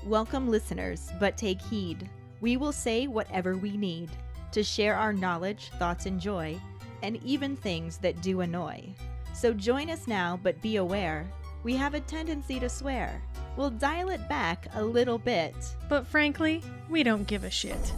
Welcome, listeners, but take heed. We will say whatever we need to share our knowledge, thoughts, and joy, and even things that do annoy. So join us now, but be aware, we have a tendency to swear. We'll dial it back a little bit. But frankly, we don't give a shit.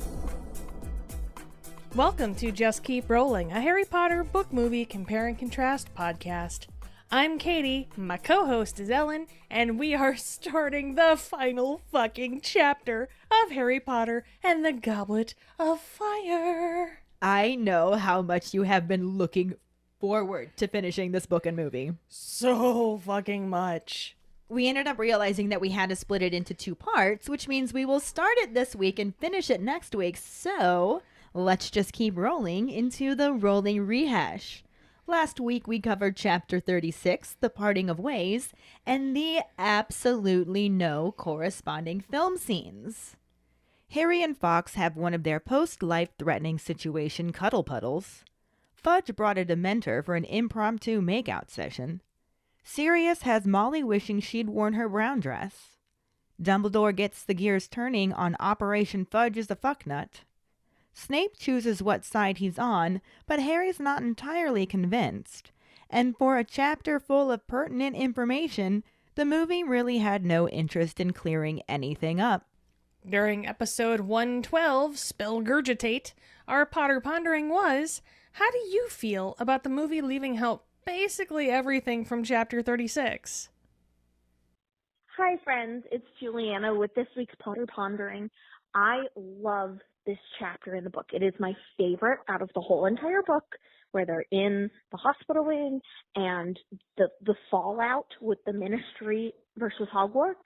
Welcome to Just Keep Rolling, a Harry Potter book movie compare and contrast podcast. I'm Keighty, my co-host is Ellen, and we are starting the final fucking chapter of Harry Potter and the Goblet of Fire. I know how much you have been looking forward to finishing this book and movie. So fucking much. We ended up realizing that we had to split it into 2 parts, which means we will start it this week and finish it next week, so let's just keep rolling into the rolling rehash. Last week we covered Chapter 36, The Parting of Ways, and the absolutely no corresponding film scenes. Harry and Fawkes have one of their post-life-threatening situation cuddle puddles. Fudge brought a Dementor for an impromptu make-out session. Sirius has Molly wishing she'd worn her brown dress. Dumbledore gets the gears turning on Operation Fudge is a fucknut. Snape chooses what side he's on, but Harry's not entirely convinced. And for a chapter full of pertinent information, the movie really had no interest in clearing anything up. During episode 112, Spellgurgitate, our Potter Pondering was, how do you feel about the movie leaving out basically everything from Chapter 36? Hi friends, it's Juliana with this week's Potter Pondering. I love this chapter in the book. It is my favorite out of the whole entire book, where they're in the hospital wing and the fallout with the Ministry versus Hogwarts.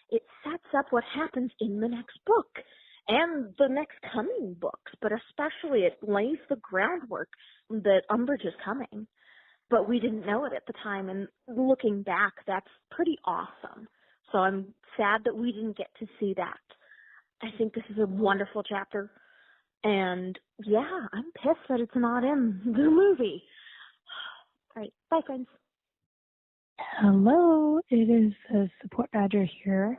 It sets up what happens in the next book and the next coming books, but especially it lays the groundwork that Umbridge is coming. But we didn't know it at the time, and looking back, that's pretty awesome. So I'm sad that we didn't get to see that. I think this is a wonderful chapter, and yeah, I'm pissed that it's not in the movie. All right, bye friends. Hello, it is the Support Badger here,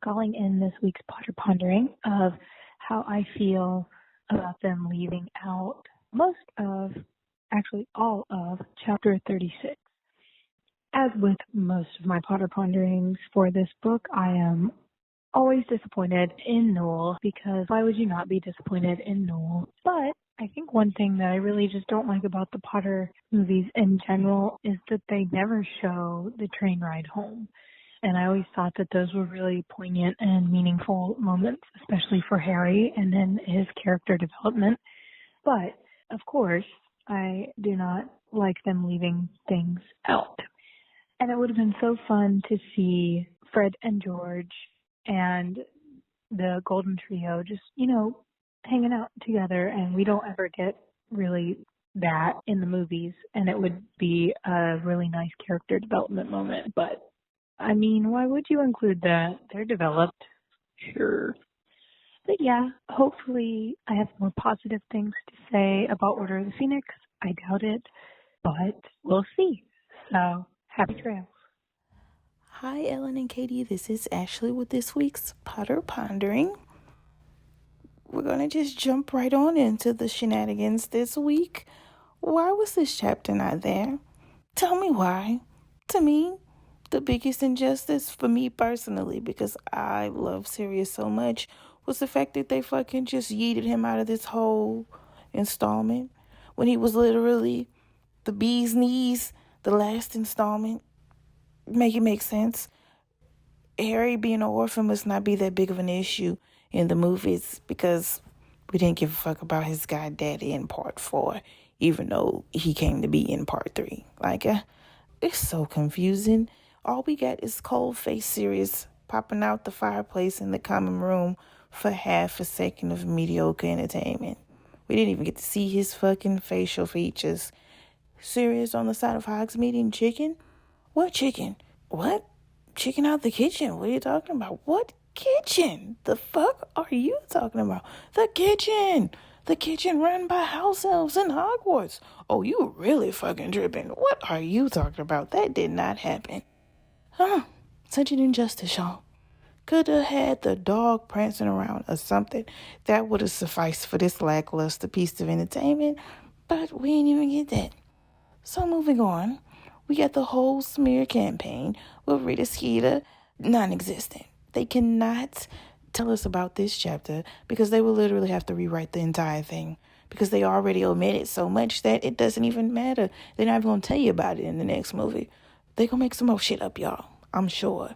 calling in this week's Potter Pondering of how I feel about them leaving out all of Chapter 36. As with most of my Potter Ponderings for this book, I am always disappointed in Noel, because why would you not be disappointed in Noel? But I think one thing that I really just don't like about the Potter movies in general is that they never show the train ride home. And I always thought that those were really poignant and meaningful moments, especially for Harry and then his character development. But, of course, I do not like them leaving things out. And it would have been so fun to see Fred and George and the Golden Trio just, hanging out together, and we don't ever get really that in the movies, and it would be a really nice character development moment. But, I mean, why would you include that? They're developed. Sure. But yeah, hopefully I have more positive things to say about Order of the Phoenix. I doubt it, but we'll see. So, happy trails. Hi, Ellen and Keighty. This is Ashley with this week's Potter Pondering. We're going to just jump right on into the shenanigans this week. Why was this chapter not there? Tell me why. To me, the biggest injustice for me personally, because I love Sirius so much, was the fact that they fucking just yeeted him out of this whole installment when he was literally the bee's knees, the last installment. Make it make sense. Harry being an orphan must not be that big of an issue in the movies, because we didn't give a fuck about his goddaddy in part 4, even though he came to be in part 3. It's so confusing. All we got is cold-faced Sirius popping out the fireplace in the common room for half a second of mediocre entertainment. We didn't even get to see his fucking facial features. Sirius on the side of Hogsmeade eating chicken? What chicken? What? Chicken out the kitchen? What are you talking about? What kitchen? The fuck are you talking about? The kitchen! The kitchen run by house elves in Hogwarts. Oh, you really fucking tripping. What are you talking about? That did not happen. Such an injustice, y'all. Could have had the dog prancing around or something. That would have sufficed for this lackluster piece of entertainment, but we ain't even get that. So moving on, we got the whole smear campaign with Rita Skeeter non-existent. They cannot tell us about this chapter because they will literally have to rewrite the entire thing because they already omitted so much that it doesn't even matter. They're not even going to tell you about it in the next movie. They're going to make some more shit up, y'all. I'm sure.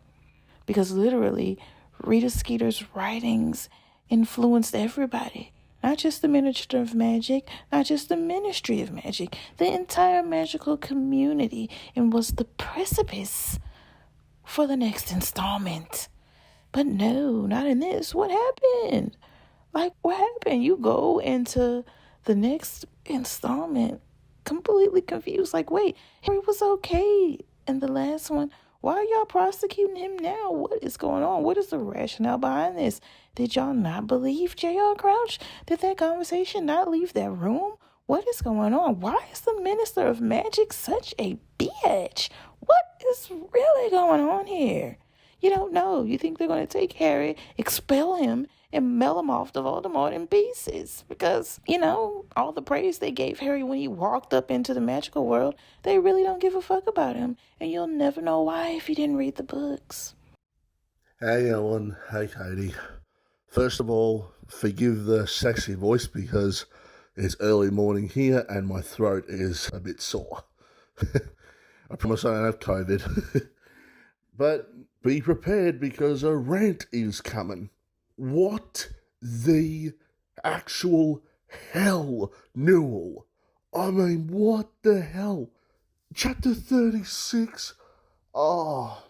Because literally, Rita Skeeter's writings influenced everybody. Not just the Minister of Magic, not just the Ministry of Magic, the entire magical community, and was the precipice for the next installment. But no, not in this. What happened? Like, what happened? You go into the next installment completely confused. Like, wait, Harry was okay in the last one. Why are y'all prosecuting him now? What is going on? What is the rationale behind this? Did y'all not believe J.R. Crouch? Did that conversation not leave that room? What is going on? Why is the Minister of Magic such a bitch? What is really going on here? You don't know. You think they're going to take Harry, expel him, and mail him off to Voldemort in pieces. Because, all the praise they gave Harry when he walked up into the magical world, they really don't give a fuck about him. And you'll never know why if you didn't read the books. Hey Ellen, hey Keighty. First of all, forgive the sexy voice because it's early morning here and my throat is a bit sore. I promise I don't have COVID. But be prepared because a rant is coming. What the actual hell, Newell? I mean, what the hell? Chapter 36? Oh,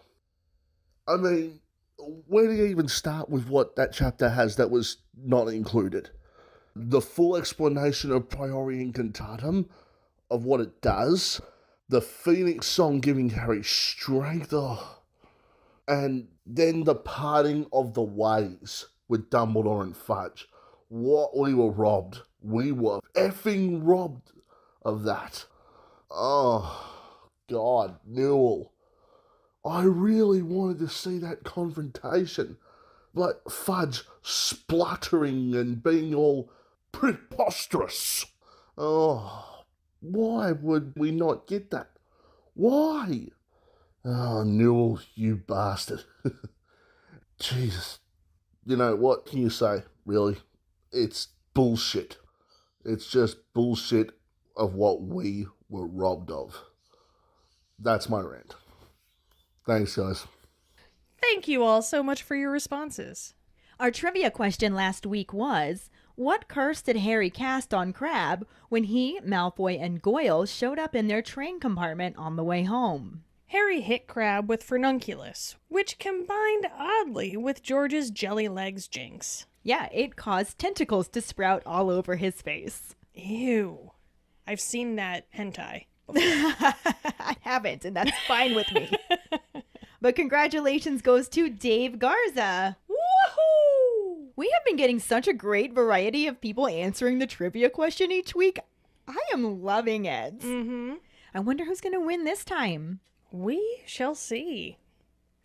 I mean, where do you even start with what that chapter has that was not included? The full explanation of Priori Incantatem, of what it does, the Phoenix song giving Harry strength, and then the parting of the ways with Dumbledore and Fudge. What we were robbed. We were effing robbed of that. Oh, God, Newell. I really wanted to see that confrontation. But Fudge spluttering and being all preposterous. Oh, why would we not get that? Why? Oh, Newell, you bastard. Jesus. You know, what can you say, really? It's bullshit. It's just bullshit of what we were robbed of. That's my rant. Thanks, guys. Thank you all so much for your responses. Our trivia question last week was, what curse did Harry cast on Crabbe when he, Malfoy, and Goyle showed up in their train compartment on the way home? Harry hit Crabbe with Furnunculus, which combined oddly with George's jelly legs jinx. Yeah, it caused tentacles to sprout all over his face. Ew. I've seen that hentai. I haven't, and that's fine with me. But congratulations goes to Dave Garza. Woohoo! We have been getting such a great variety of people answering the trivia question each week. I am loving it. Mm-hmm. I wonder who's going to win this time. We shall see.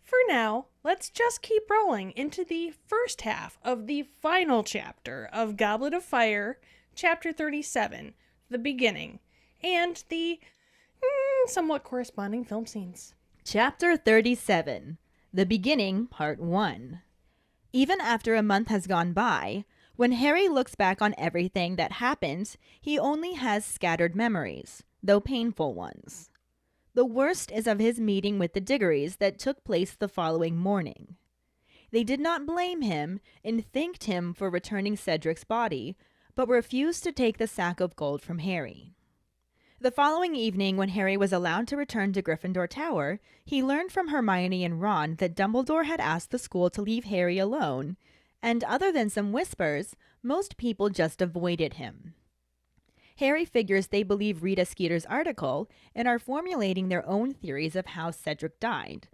For now, let's just keep rolling into the first half of the final chapter of Goblet of Fire, Chapter 37, The Beginning, and the somewhat corresponding film scenes. Chapter 37, The Beginning, Part 1. Even after a month has gone by, when Harry looks back on everything that happened, he only has scattered memories, though painful ones. The worst is of his meeting with the Diggories that took place the following morning. They did not blame him and thanked him for returning Cedric's body, but refused to take the sack of gold from Harry. The following evening, when Harry was allowed to return to Gryffindor Tower, he learned from Hermione and Ron that Dumbledore had asked the school to leave Harry alone, and other than some whispers, most people just avoided him. Harry figures they believe Rita Skeeter's article and are formulating their own theories of how Cedric died.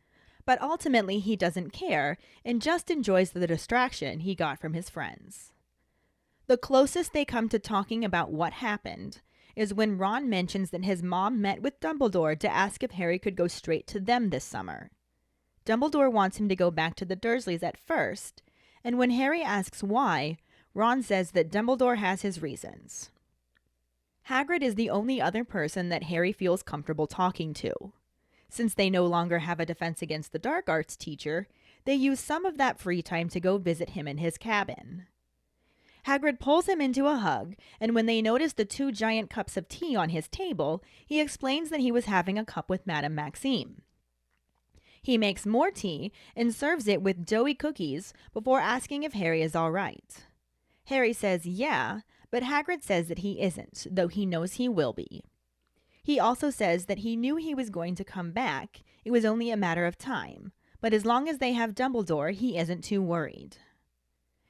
But ultimately he doesn't care and just enjoys the distraction he got from his friends. The closest they come to talking about what happened is when Ron mentions that his mom met with Dumbledore to ask if Harry could go straight to them this summer. Dumbledore wants him to go back to the Dursleys at first, and when Harry asks why, Ron says that Dumbledore has his reasons. Hagrid is the only other person that Harry feels comfortable talking to. Since they no longer have a Defense Against the Dark Arts teacher, they use some of that free time to go visit him in his cabin. Hagrid pulls him into a hug, and when they notice the 2 giant cups of tea on his table, he explains that he was having a cup with Madame Maxime. He makes more tea and serves it with doughy cookies before asking if Harry is all right. Harry says yeah, but Hagrid says that he isn't, though he knows he will be. He also says that he knew he was going to come back, it was only a matter of time, but as long as they have Dumbledore, he isn't too worried.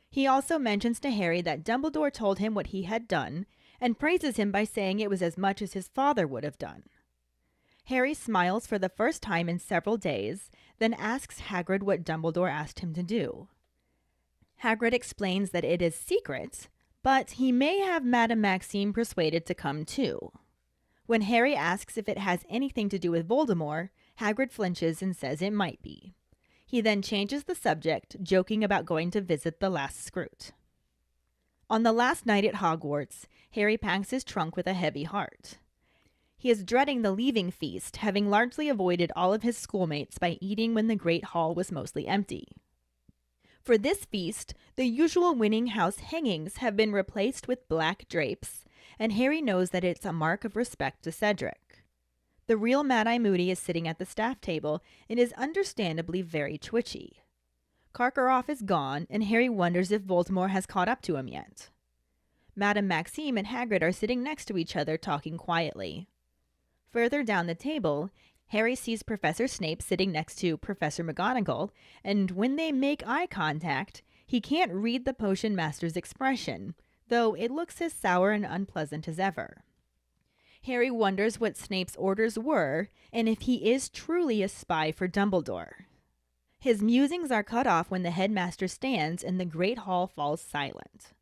He also mentions to Harry that Dumbledore told him what he had done, and praises him by saying it was as much as his father would have done. Harry smiles for the first time in several days, then asks Hagrid what Dumbledore asked him to do. Hagrid explains that it is secret, but he may have Madame Maxime persuaded to come too. When Harry asks if it has anything to do with Voldemort, Hagrid flinches and says it might be. He then changes the subject, joking about going to visit the last Scroot. On the last night at Hogwarts, Harry packs his trunk with a heavy heart. He is dreading the leaving feast, having largely avoided all of his schoolmates by eating when the Great Hall was mostly empty. For this feast, the usual Winning House hangings have been replaced with black drapes, and Harry knows that it's a mark of respect to Cedric. The real Mad-Eye Moody is sitting at the staff table and is understandably very twitchy. Karkaroff is gone, and Harry wonders if Voldemort has caught up to him yet. Madame Maxime and Hagrid are sitting next to each other talking quietly. Further down the table, Harry sees Professor Snape sitting next to Professor McGonagall, and when they make eye contact, he can't read the Potion Master's expression, though it looks as sour and unpleasant as ever. Harry wonders what Snape's orders were, and if he is truly a spy for Dumbledore. His musings are cut off when the headmaster stands and the Great Hall falls silent.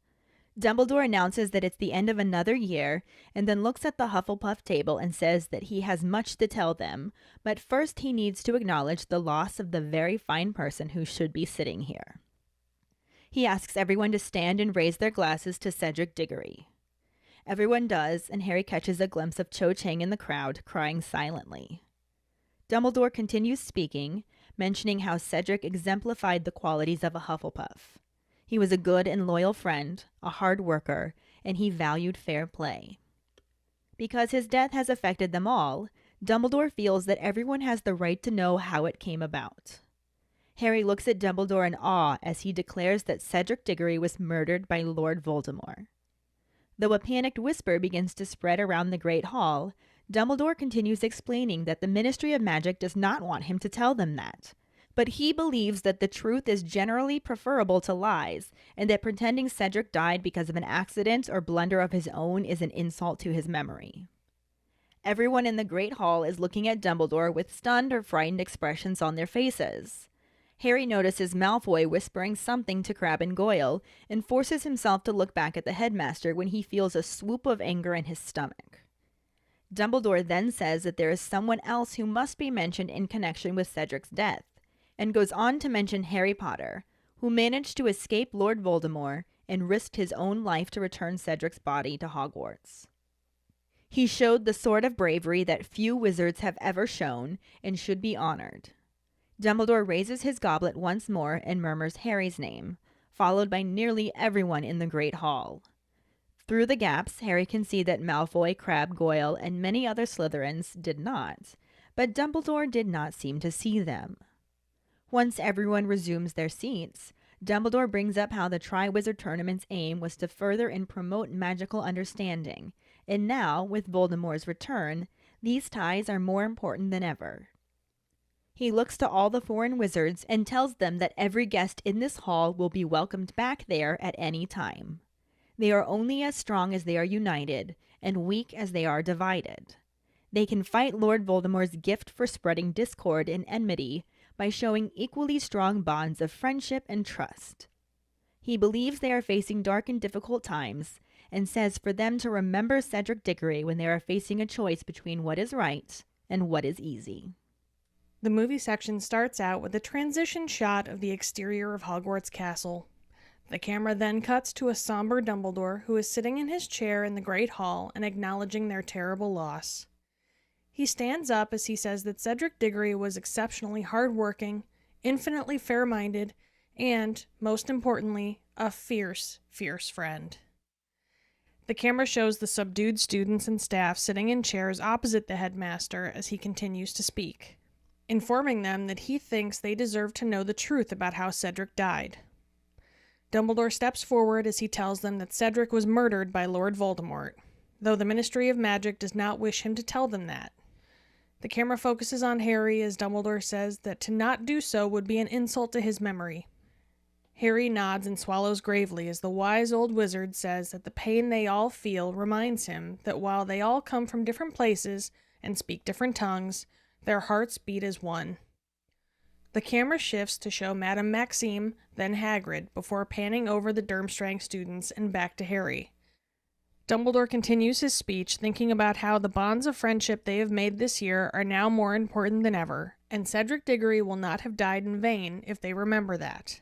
Dumbledore announces that it's the end of another year, and then looks at the Hufflepuff table and says that he has much to tell them, but first he needs to acknowledge the loss of the very fine person who should be sitting here. He asks everyone to stand and raise their glasses to Cedric Diggory. Everyone does, and Harry catches a glimpse of Cho Chang in the crowd, crying silently. Dumbledore continues speaking, mentioning how Cedric exemplified the qualities of a Hufflepuff. He was a good and loyal friend, a hard worker, and he valued fair play. Because his death has affected them all, Dumbledore feels that everyone has the right to know how it came about. Harry looks at Dumbledore in awe as he declares that Cedric Diggory was murdered by Lord Voldemort. Though a panicked whisper begins to spread around the Great Hall, Dumbledore continues explaining that the Ministry of Magic does not want him to tell them that. But he believes that the truth is generally preferable to lies, and that pretending Cedric died because of an accident or blunder of his own is an insult to his memory. Everyone in the Great Hall is looking at Dumbledore with stunned or frightened expressions on their faces. Harry notices Malfoy whispering something to Crabbe and Goyle, and forces himself to look back at the headmaster when he feels a swoop of anger in his stomach. Dumbledore then says that there is someone else who must be mentioned in connection with Cedric's death, and goes on to mention Harry Potter, who managed to escape Lord Voldemort and risked his own life to return Cedric's body to Hogwarts. He showed the sort of bravery that few wizards have ever shown and should be honored. Dumbledore raises his goblet once more and murmurs Harry's name, followed by nearly everyone in the Great Hall. Through the gaps, Harry can see that Malfoy, Crabbe, Goyle, and many other Slytherins did not, but Dumbledore did not seem to see them. Once everyone resumes their seats, Dumbledore brings up how the Triwizard Tournament's aim was to further and promote magical understanding, and now, with Voldemort's return, these ties are more important than ever. He looks to all the foreign wizards and tells them that every guest in this hall will be welcomed back there at any time. They are only as strong as they are united, and weak as they are divided. They can fight Lord Voldemort's gift for spreading discord and enmity by showing equally strong bonds of friendship and trust. He believes they are facing dark and difficult times, and says for them to remember Cedric Diggory when they are facing a choice between what is right and what is easy. The movie section starts out with a transition shot of the exterior of Hogwarts Castle. The camera then cuts to a somber Dumbledore who is sitting in his chair in the Great Hall and acknowledging their terrible loss. He stands up as he says that Cedric Diggory was exceptionally hardworking, infinitely fair-minded, and, most importantly, a fierce, fierce friend. The camera shows the subdued students and staff sitting in chairs opposite the headmaster as he continues to speak, informing them that he thinks they deserve to know the truth about how Cedric died. Dumbledore steps forward as he tells them that Cedric was murdered by Lord Voldemort, though the Ministry of Magic does not wish him to tell them that. The camera focuses on Harry as Dumbledore says that to not do so would be an insult to his memory. Harry nods and swallows gravely as the wise old wizard says that the pain they all feel reminds him that while they all come from different places and speak different tongues, their hearts beat as one. The camera shifts to show Madame Maxime, then Hagrid, before panning over the Durmstrang students and back to Harry. Dumbledore continues his speech, thinking about how the bonds of friendship they have made this year are now more important than ever, and Cedric Diggory will not have died in vain if they remember that.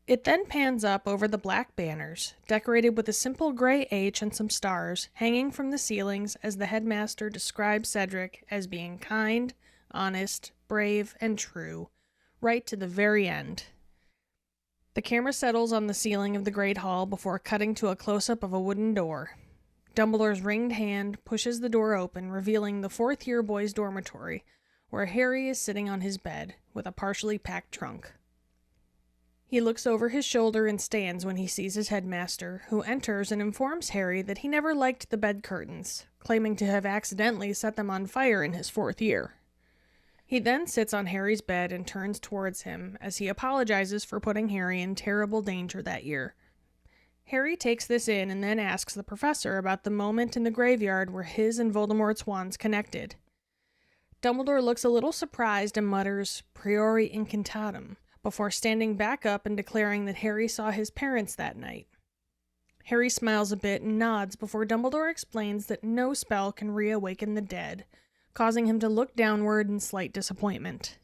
It then pans up over the black banners, decorated with a simple gray H and some stars, hanging from the ceilings as the headmaster describes Cedric as being kind, honest, brave, and true, right to the very end. The camera settles on the ceiling of the Great Hall before cutting to a close-up of a wooden door. Dumbledore's ringed hand pushes the door open, revealing the fourth-year boys' dormitory, where Harry is sitting on his bed, with a partially packed trunk. He looks over his shoulder and stands when he sees his headmaster, who enters and informs Harry that he never liked the bed curtains, claiming to have accidentally set them on fire in his 4th year. He then sits on Harry's bed and turns towards him as he apologizes for putting Harry in terrible danger that year. Harry takes this in and then asks the professor about the moment in the graveyard where his and Voldemort's wands connected. Dumbledore looks a little surprised and mutters, "Priori incantatem," before standing back up and declaring that Harry saw his parents that night. Harry smiles a bit and nods before Dumbledore explains that no spell can reawaken the dead, causing him to look downward in slight disappointment.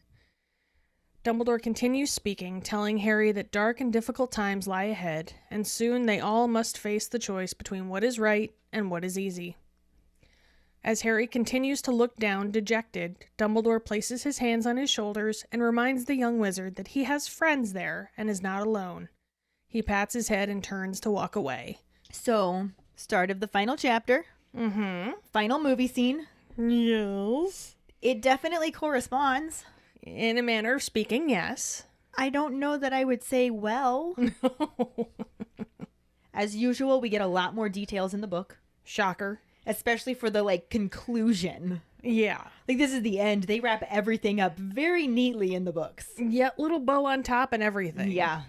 Dumbledore continues speaking, telling Harry that dark and difficult times lie ahead, and soon they all must face the choice between what is right and what is easy. As Harry continues to look down, dejected, Dumbledore places his hands on his shoulders and reminds the young wizard that he has friends there and is not alone. He pats his head and turns to walk away. So, start of the final chapter. Final movie scene. Yes. It definitely corresponds. In a manner of speaking, yes. I don't know that I would say well. As usual, we get a lot more details in the book. Shocker. Especially for the, conclusion. Yeah. This is the end. They wrap everything up very neatly in the books. Yeah, little bow on top and everything. Yeah.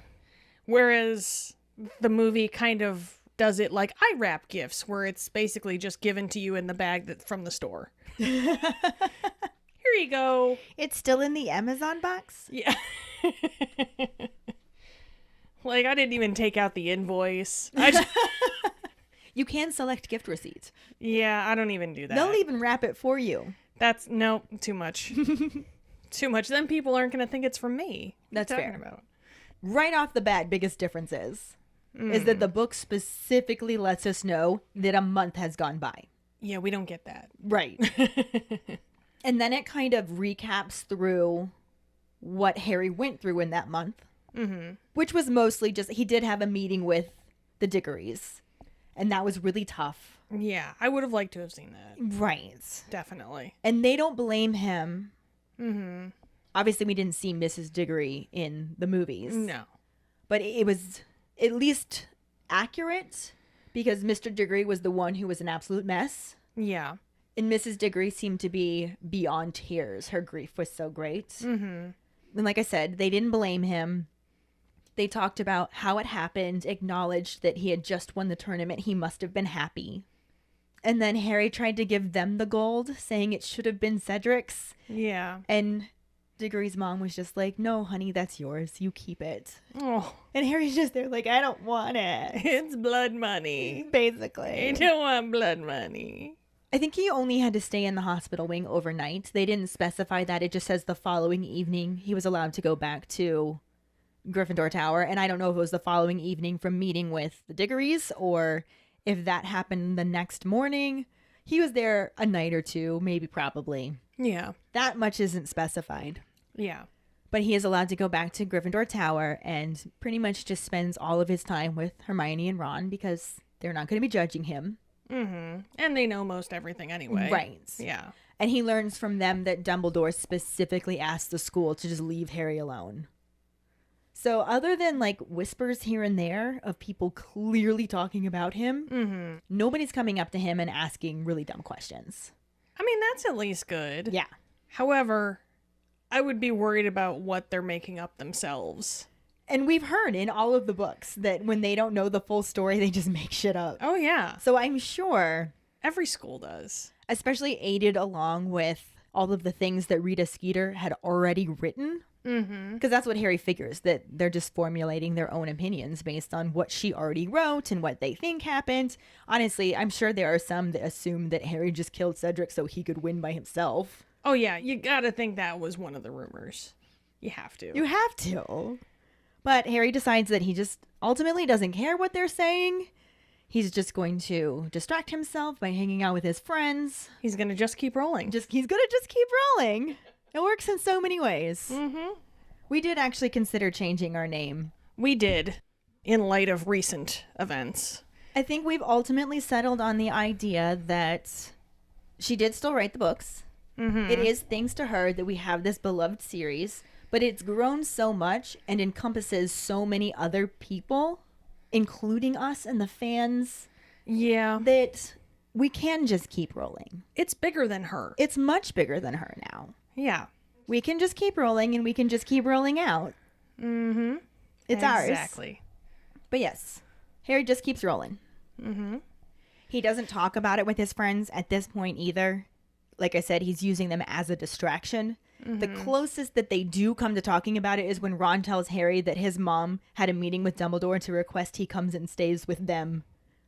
Whereas the movie kind of does it like I wrap gifts, where it's basically just given to you in the bag from the store. Here you go. It's still in the Amazon box? Yeah. I didn't even take out the invoice. You can select gift receipts. Yeah, I don't even do that. They'll even wrap it for you. No, too much. Too much. Then people aren't going to think it's from me. That's what are you fair. talking about? Right off the bat, biggest difference is that the book specifically lets us know that a month has gone by. Yeah, we don't get that. Right. And then it kind of recaps through what Harry went through in that month. Which was mostly just, he did have a meeting with the Diggorys. And that was really tough. Yeah, I would have liked to have seen that. Right. Definitely. And they don't blame him. Obviously, we didn't see Mrs. Diggory in the movies. No. But it was at least accurate because Mr. Diggory was the one who was an absolute mess. Yeah. And Mrs. Diggory seemed to be beyond tears. Her grief was so great. And like I said, they didn't blame him. They talked about how it happened, acknowledged that he had just won the tournament. He must have been happy. And then Harry tried to give them the gold, saying it should have been Cedric's. Yeah. And Diggory's mom was just like, "No, honey, that's yours. You keep it." Oh. And Harry's just there like, "I don't want it." It's blood money. Basically. I don't want blood money. I think he only had to stay in the hospital wing overnight. They didn't specify that. It just says the following evening he was allowed to go back to Gryffindor Tower. And I don't know if it was the following evening from meeting with the Diggories or if that happened the next morning. He was there a night or two, maybe, probably. Yeah. That much isn't specified. Yeah. But he is allowed to go back to Gryffindor Tower and pretty much just spends all of his time with Hermione and Ron because they're not going to be judging him. Mm-hmm. And they know most everything anyway. Right. Yeah. And he learns from them that Dumbledore specifically asked the school to just leave Harry alone. So other than like whispers here and there of people clearly talking about him, nobody's coming up to him and asking really dumb questions. I mean, that's at least good. Yeah. However, I would be worried about what they're making up themselves. And we've heard in all of the books that when they don't know the full story, they just make shit up. Oh, yeah. So I'm sure, Every school does. especially aided along with all of the things that Rita Skeeter had already written. Because that's what Harry figures, that they're just formulating their own opinions based on what she already wrote and what they think happened. Honestly, I'm sure there are some that assume that Harry just killed Cedric so he could win by himself. Oh, yeah. You gotta think that was one of the rumors. You have to. You have to. But Harry decides that he just ultimately doesn't care what they're saying. He's just going to distract himself by hanging out with his friends. He's gonna just keep rolling. He's gonna just keep rolling. It works in so many ways. We did actually consider changing our name. We did, in light of recent events. I think we've ultimately settled on the idea that she did still write the books. It is thanks to her that we have this beloved series, but it's grown so much and encompasses so many other people, including us and the fans, Yeah. that we can just keep rolling. It's bigger than her. It's much bigger than her now. Yeah. We can just keep rolling and we can just keep rolling out. It's ours. Exactly. But yes, Harry just keeps rolling. He doesn't talk about it with his friends at this point either. Like I said, he's using them as a distraction. The closest that they do come to talking about it is when Ron tells Harry that his mom had a meeting with Dumbledore to request he comes and stays with them,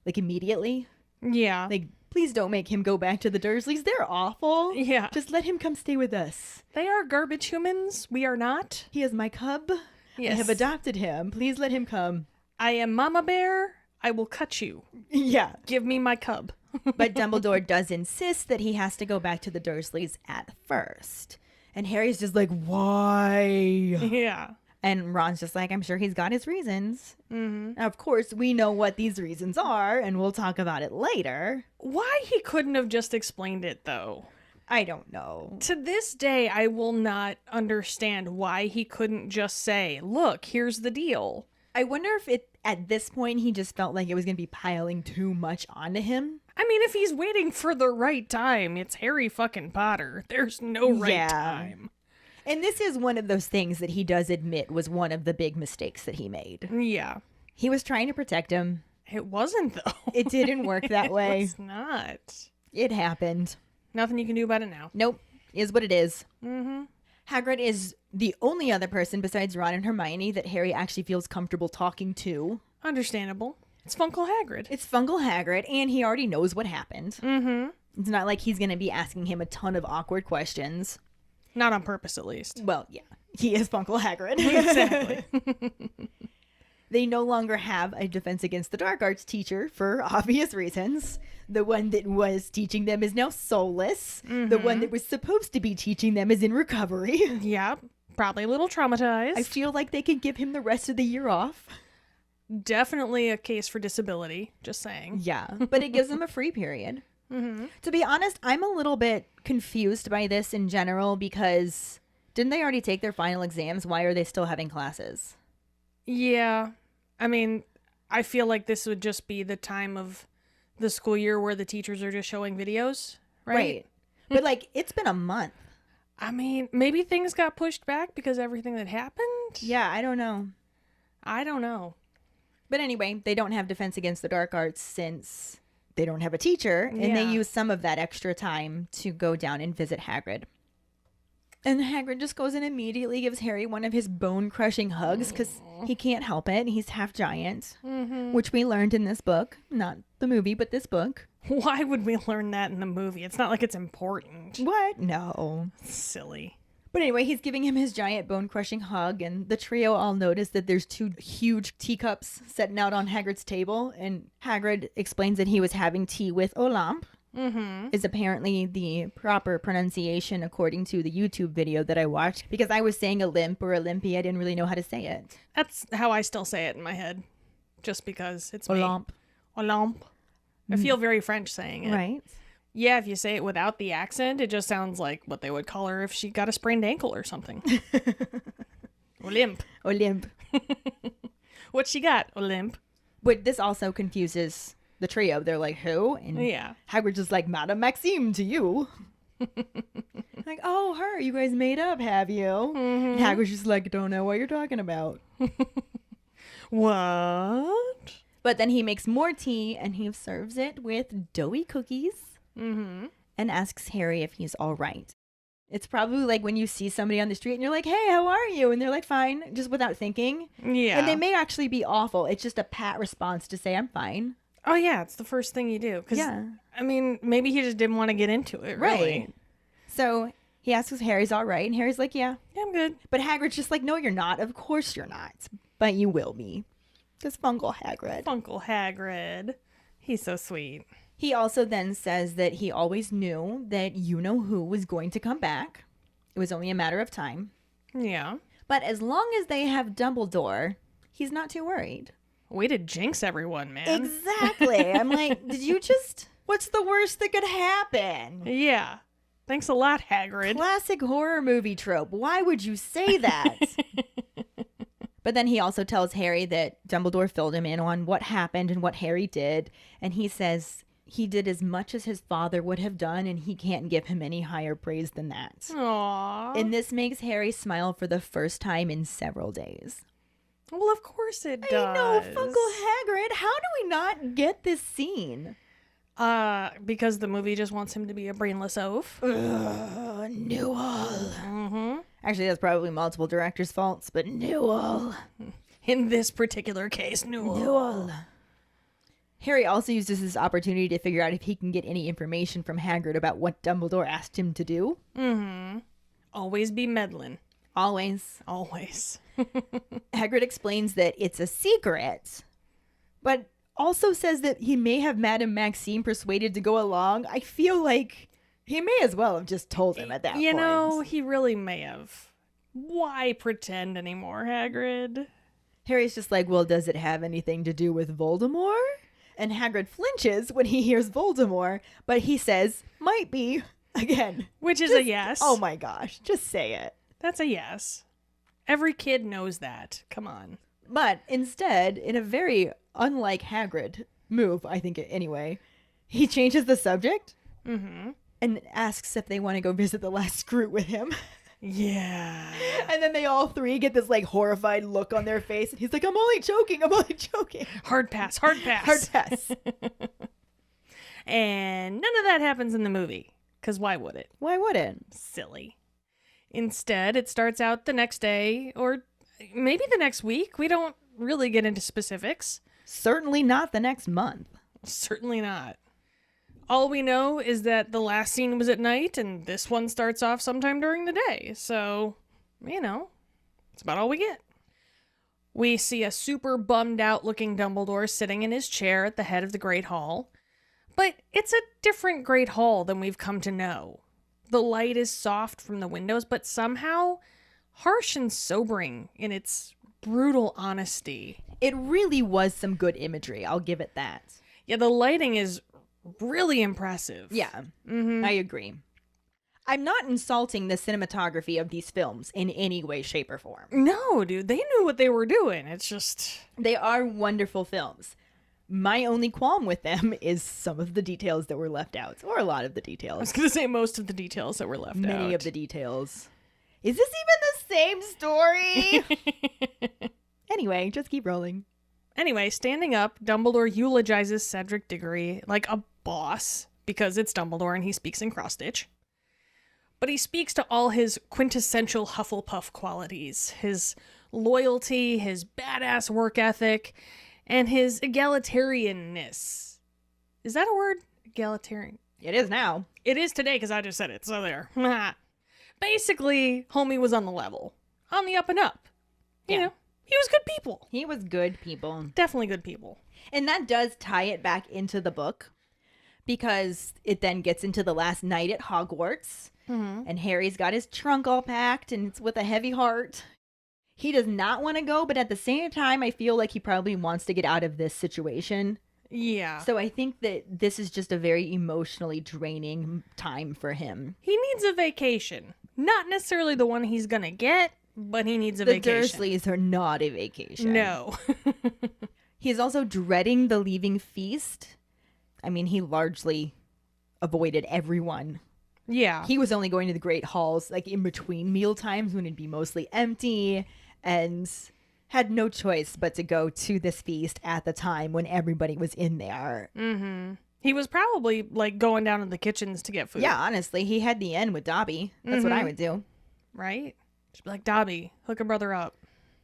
like, immediately. Yeah. Like, please don't make him go back to the Dursleys. They're awful. Yeah. Just let him come stay with us. They are garbage humans. We are not. He is my cub. Yes. I have adopted him. Please let him come. I am Mama Bear. I will cut you. Yeah. Give me my cub. But Dumbledore does insist that he has to go back to the Dursleys at first. And Harry's just like, why? Yeah. And Ron's just like, I'm sure he's got his reasons. Now, of course, we know what these reasons are, and we'll talk about it later. Why he couldn't have just explained it, though? I don't know. To this day, I will not understand why he couldn't just say, look, here's the deal. I wonder if at this point he just felt like it was going to be piling too much onto him. I mean, if he's waiting for the right time, it's Harry fucking Potter. There's no right time. And this is one of those things that he does admit was one of the big mistakes that he made. Yeah. He was trying to protect him. It wasn't, though. It didn't work that way. It's not. It happened. Nothing you can do about it now. Nope. Is what it is. Hagrid is the only other person besides Ron and Hermione that Harry actually feels comfortable talking to. Understandable. It's Funkle Hagrid. It's Fungal Hagrid, and he already knows what happened. It's not like he's going to be asking him a ton of awkward questions. Not on purpose, at least. Well, yeah. He is Fungal Hagrid. Exactly. They no longer have a Defense Against the Dark Arts teacher for obvious reasons. The one that was teaching them is now soulless. The one that was supposed to be teaching them is in recovery. Yeah. Probably a little traumatized. I feel like they could give him the rest of the year off. Definitely a case for disability. Just saying. Yeah, but it gives them a free period. To be honest, I'm a little bit confused by this in general because didn't they already take their final exams? Why are they still having classes? Yeah. I mean, I feel like this would just be the time of the school year where the teachers are just showing videos, right? But like, it's been a month. I mean, maybe things got pushed back because of everything that happened? Yeah, I don't know. I don't know. But anyway, they don't have Defense Against the Dark Arts since they don't have a teacher, and they Yeah. use some of that extra time to go down and visit Hagrid. And Hagrid just goes and immediately gives Harry one of his bone-crushing hugs because he can't help it. He's half giant, which we learned in this book. Not the movie, but this book. Why would we learn that in the movie? It's not like it's important. What? No. Silly. But anyway, he's giving him his giant bone-crushing hug, and the trio all notice that there's 2 huge teacups setting out on Hagrid's table, and Hagrid explains that he was having tea with Olympe, is apparently the proper pronunciation according to the YouTube video that I watched, because I was saying Olympe or Olympia, I didn't really know how to say it. That's how I still say it in my head, just because it's Olympe. me. Olympe. I feel very French saying it. Right. Yeah, if you say it without the accent, it just sounds like what they would call her if she got a sprained ankle or something. Olympe. Olympe. What she got, Olympe? But this also confuses the trio. They're like, who? And Yeah. Hagrid's just like, Madame Maxime to you. Like, oh, her. You guys made up, have you? And Hagrid's just like, don't know what you're talking about. What? But then he makes more tea and he serves it with doughy cookies and asks Harry if he's all right. It's probably like when you see somebody on the street and you're like, hey, how are you? And they're like, fine, just without thinking. Yeah. And they may actually be awful. It's just a pat response to say, I'm fine. Oh, yeah, it's the first thing you do. 'Cause, Yeah. I mean, maybe he just didn't want to get into it, really. Right. So he asks if Harry's all right. And Harry's like, yeah. Yeah, I'm good. But Hagrid's just like, no, you're not. Of course you're not. But you will be. Because Fungal Hagrid. Uncle Hagrid. He's so sweet. He also then says that he always knew that you-know-who was going to come back. It was only a matter of time. Yeah. But as long as they have Dumbledore, he's not too worried. Way to jinx everyone, man. Exactly. I'm like, did you just... What's the worst that could happen? Yeah. Thanks a lot, Hagrid. Classic horror movie trope. Why would you say that? But then he also tells Harry that Dumbledore filled him in on what happened and what Harry did. And he says he did as much as his father would have done, and he can't give him any higher praise than that. Aww. And this makes Harry smile for the first time in several days. Well, of course it does. I know, Fungal Hagrid. How do we not get this scene? Because the movie just wants him to be a brainless oaf. Newell. Mm-hmm. Actually, that's probably multiple directors' faults, but Newell. In this particular case, Newell. Harry also uses this opportunity to figure out if he can get any information from Hagrid about what Dumbledore asked him to do. Mm-hmm. Always be meddling. Always. Always. Hagrid explains that it's a secret, but also says that he may have Madame Maxime persuaded to go along. I feel like he may as well have just told him at that point. You know, he really may have. Why pretend anymore, Hagrid? Harry's just like, well, does it have anything to do with Voldemort? And Hagrid flinches when he hears Voldemort, but he says, might be. Again. Which is a yes. Oh my gosh, just say it. That's a yes. Every kid knows that. Come on. But instead, in a very unlike Hagrid move, I think anyway, he changes the subject and asks if they want to go visit the last Scroot with him. Yeah. And then they all three get this like horrified look on their face. And he's like, I'm only joking. I'm only joking. Hard pass. Hard pass. Hard pass. And none of that happens in the movie. Because why would it? Why would it? Silly. Instead, it starts out the next day or maybe the next week. We don't really get into specifics. Certainly not the next month. Certainly not. All we know is that the last scene was at night and this one starts off sometime during the day. So, you know, that's about all we get. We see a super bummed out looking Dumbledore sitting in his chair at the head of the Great Hall. But it's a different Great Hall than we've come to know. The light is soft from the windows, but somehow harsh and sobering in its brutal honesty. It really was some good imagery. I'll give it that. Yeah, the lighting is really impressive. Yeah, I agree. I'm not insulting the cinematography of these films in any way, shape, or form. No, dude, they knew what they were doing. It's just... They are wonderful films. My only qualm with them is some of the details that were left out, or a lot of the I was details. going to say most of the details that were left out. Many of the details. Is this even the same story? Anyway, just keep rolling. Anyway, standing up, Dumbledore eulogizes Cedric Diggory like a boss, because it's Dumbledore and he speaks in cross-stitch. But he speaks to all his quintessential Hufflepuff qualities, his loyalty, his badass work ethic, and his egalitarianness. Is that a word? Egalitarian. It is now. It is today because I just said it, so there. Basically, homie was on the level. On the up and up. You know, he was good people. He was good people. Definitely good people. And that does tie it back into the book because it then gets into the last night at Hogwarts. And Harry's got his trunk all packed and it's with a heavy heart. He does not want to go, but at the same time, I feel like he probably wants to get out of this situation. Yeah. So I think that this is just a very emotionally draining time for him. He needs a vacation. Not necessarily the one he's going to get, but he needs a vacation. The Dursleys are not a vacation. No. He's also dreading the leaving feast. I mean, he largely avoided everyone. Yeah. He was only going to the Great Halls like in between meal times when it'd be mostly empty and had no choice but to go to this feast at the time when everybody was in there. Mm-hmm. He was probably like going down to the kitchens to get food. Yeah, honestly, he had the end with Dobby. That's what I would do. Right? Just be like, Dobby, hook a brother up.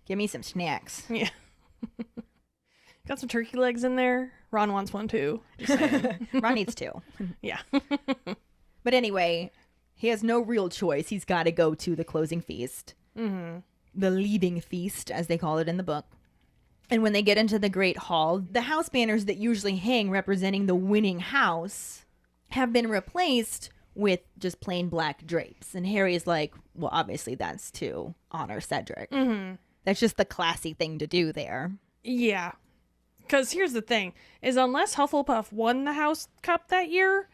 Give me some snacks. Yeah. Got some turkey legs in there. Ron wants one too. Just saying. Ron needs two. Yeah. But anyway, he has no real choice. He's got to go to the closing feast. Mm-hmm. The leaving feast, as they call it in the book. And when they get into the Great Hall, the house banners that usually hang representing the winning house have been replaced with just plain black drapes. And Harry is like, well, obviously that's to honor Cedric. Mm-hmm. That's just the classy thing to do there. Yeah. Because here's the thing, is unless Hufflepuff won the House Cup that year,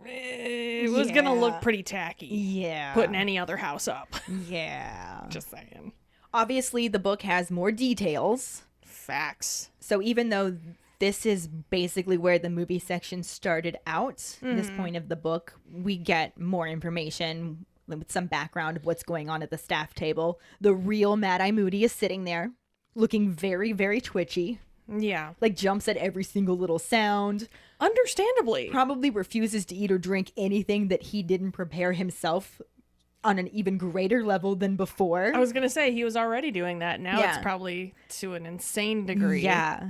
it was going to look pretty tacky. Yeah. Putting any other house up. Yeah. Just saying. Obviously, the book has more details. Facts. So even though this is basically where the movie section started out, this point of the book, we get more information with some background of what's going on at the staff table. The real Mad-Eye Moody is sitting there looking very, very twitchy. Yeah. Like jumps at every single little sound. Understandably. Probably refuses to eat or drink anything that he didn't prepare himself on an even greater level than before. I was going to say, he was already doing that. Now Yeah. it's probally to an insane degree. Yeah.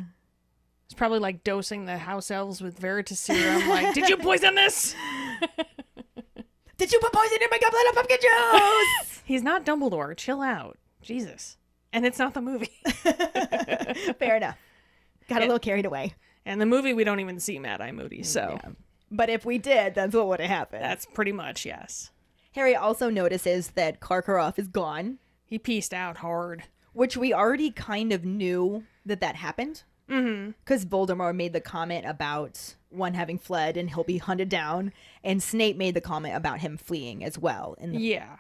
It's probably like dosing the house elves with Veritas serum. Like, did you poison this? Did you put poison in my goblet of pumpkin juice? He's not Dumbledore. Chill out. Jesus. And it's not the movie. Fair enough. Got a little carried away. And the movie, we don't even see Mad-Eye Moody, so Yeah. But if we did, that's what would have happened. that's pretty much, yes. Harry also notices that Karkaroff is gone, He pieced out hard. which we already kind of knew that happened. Mm-hmm. Because Voldemort made the comment about one having fled and he'll be hunted down. And Snape made the comment about him fleeing as well. Yeah.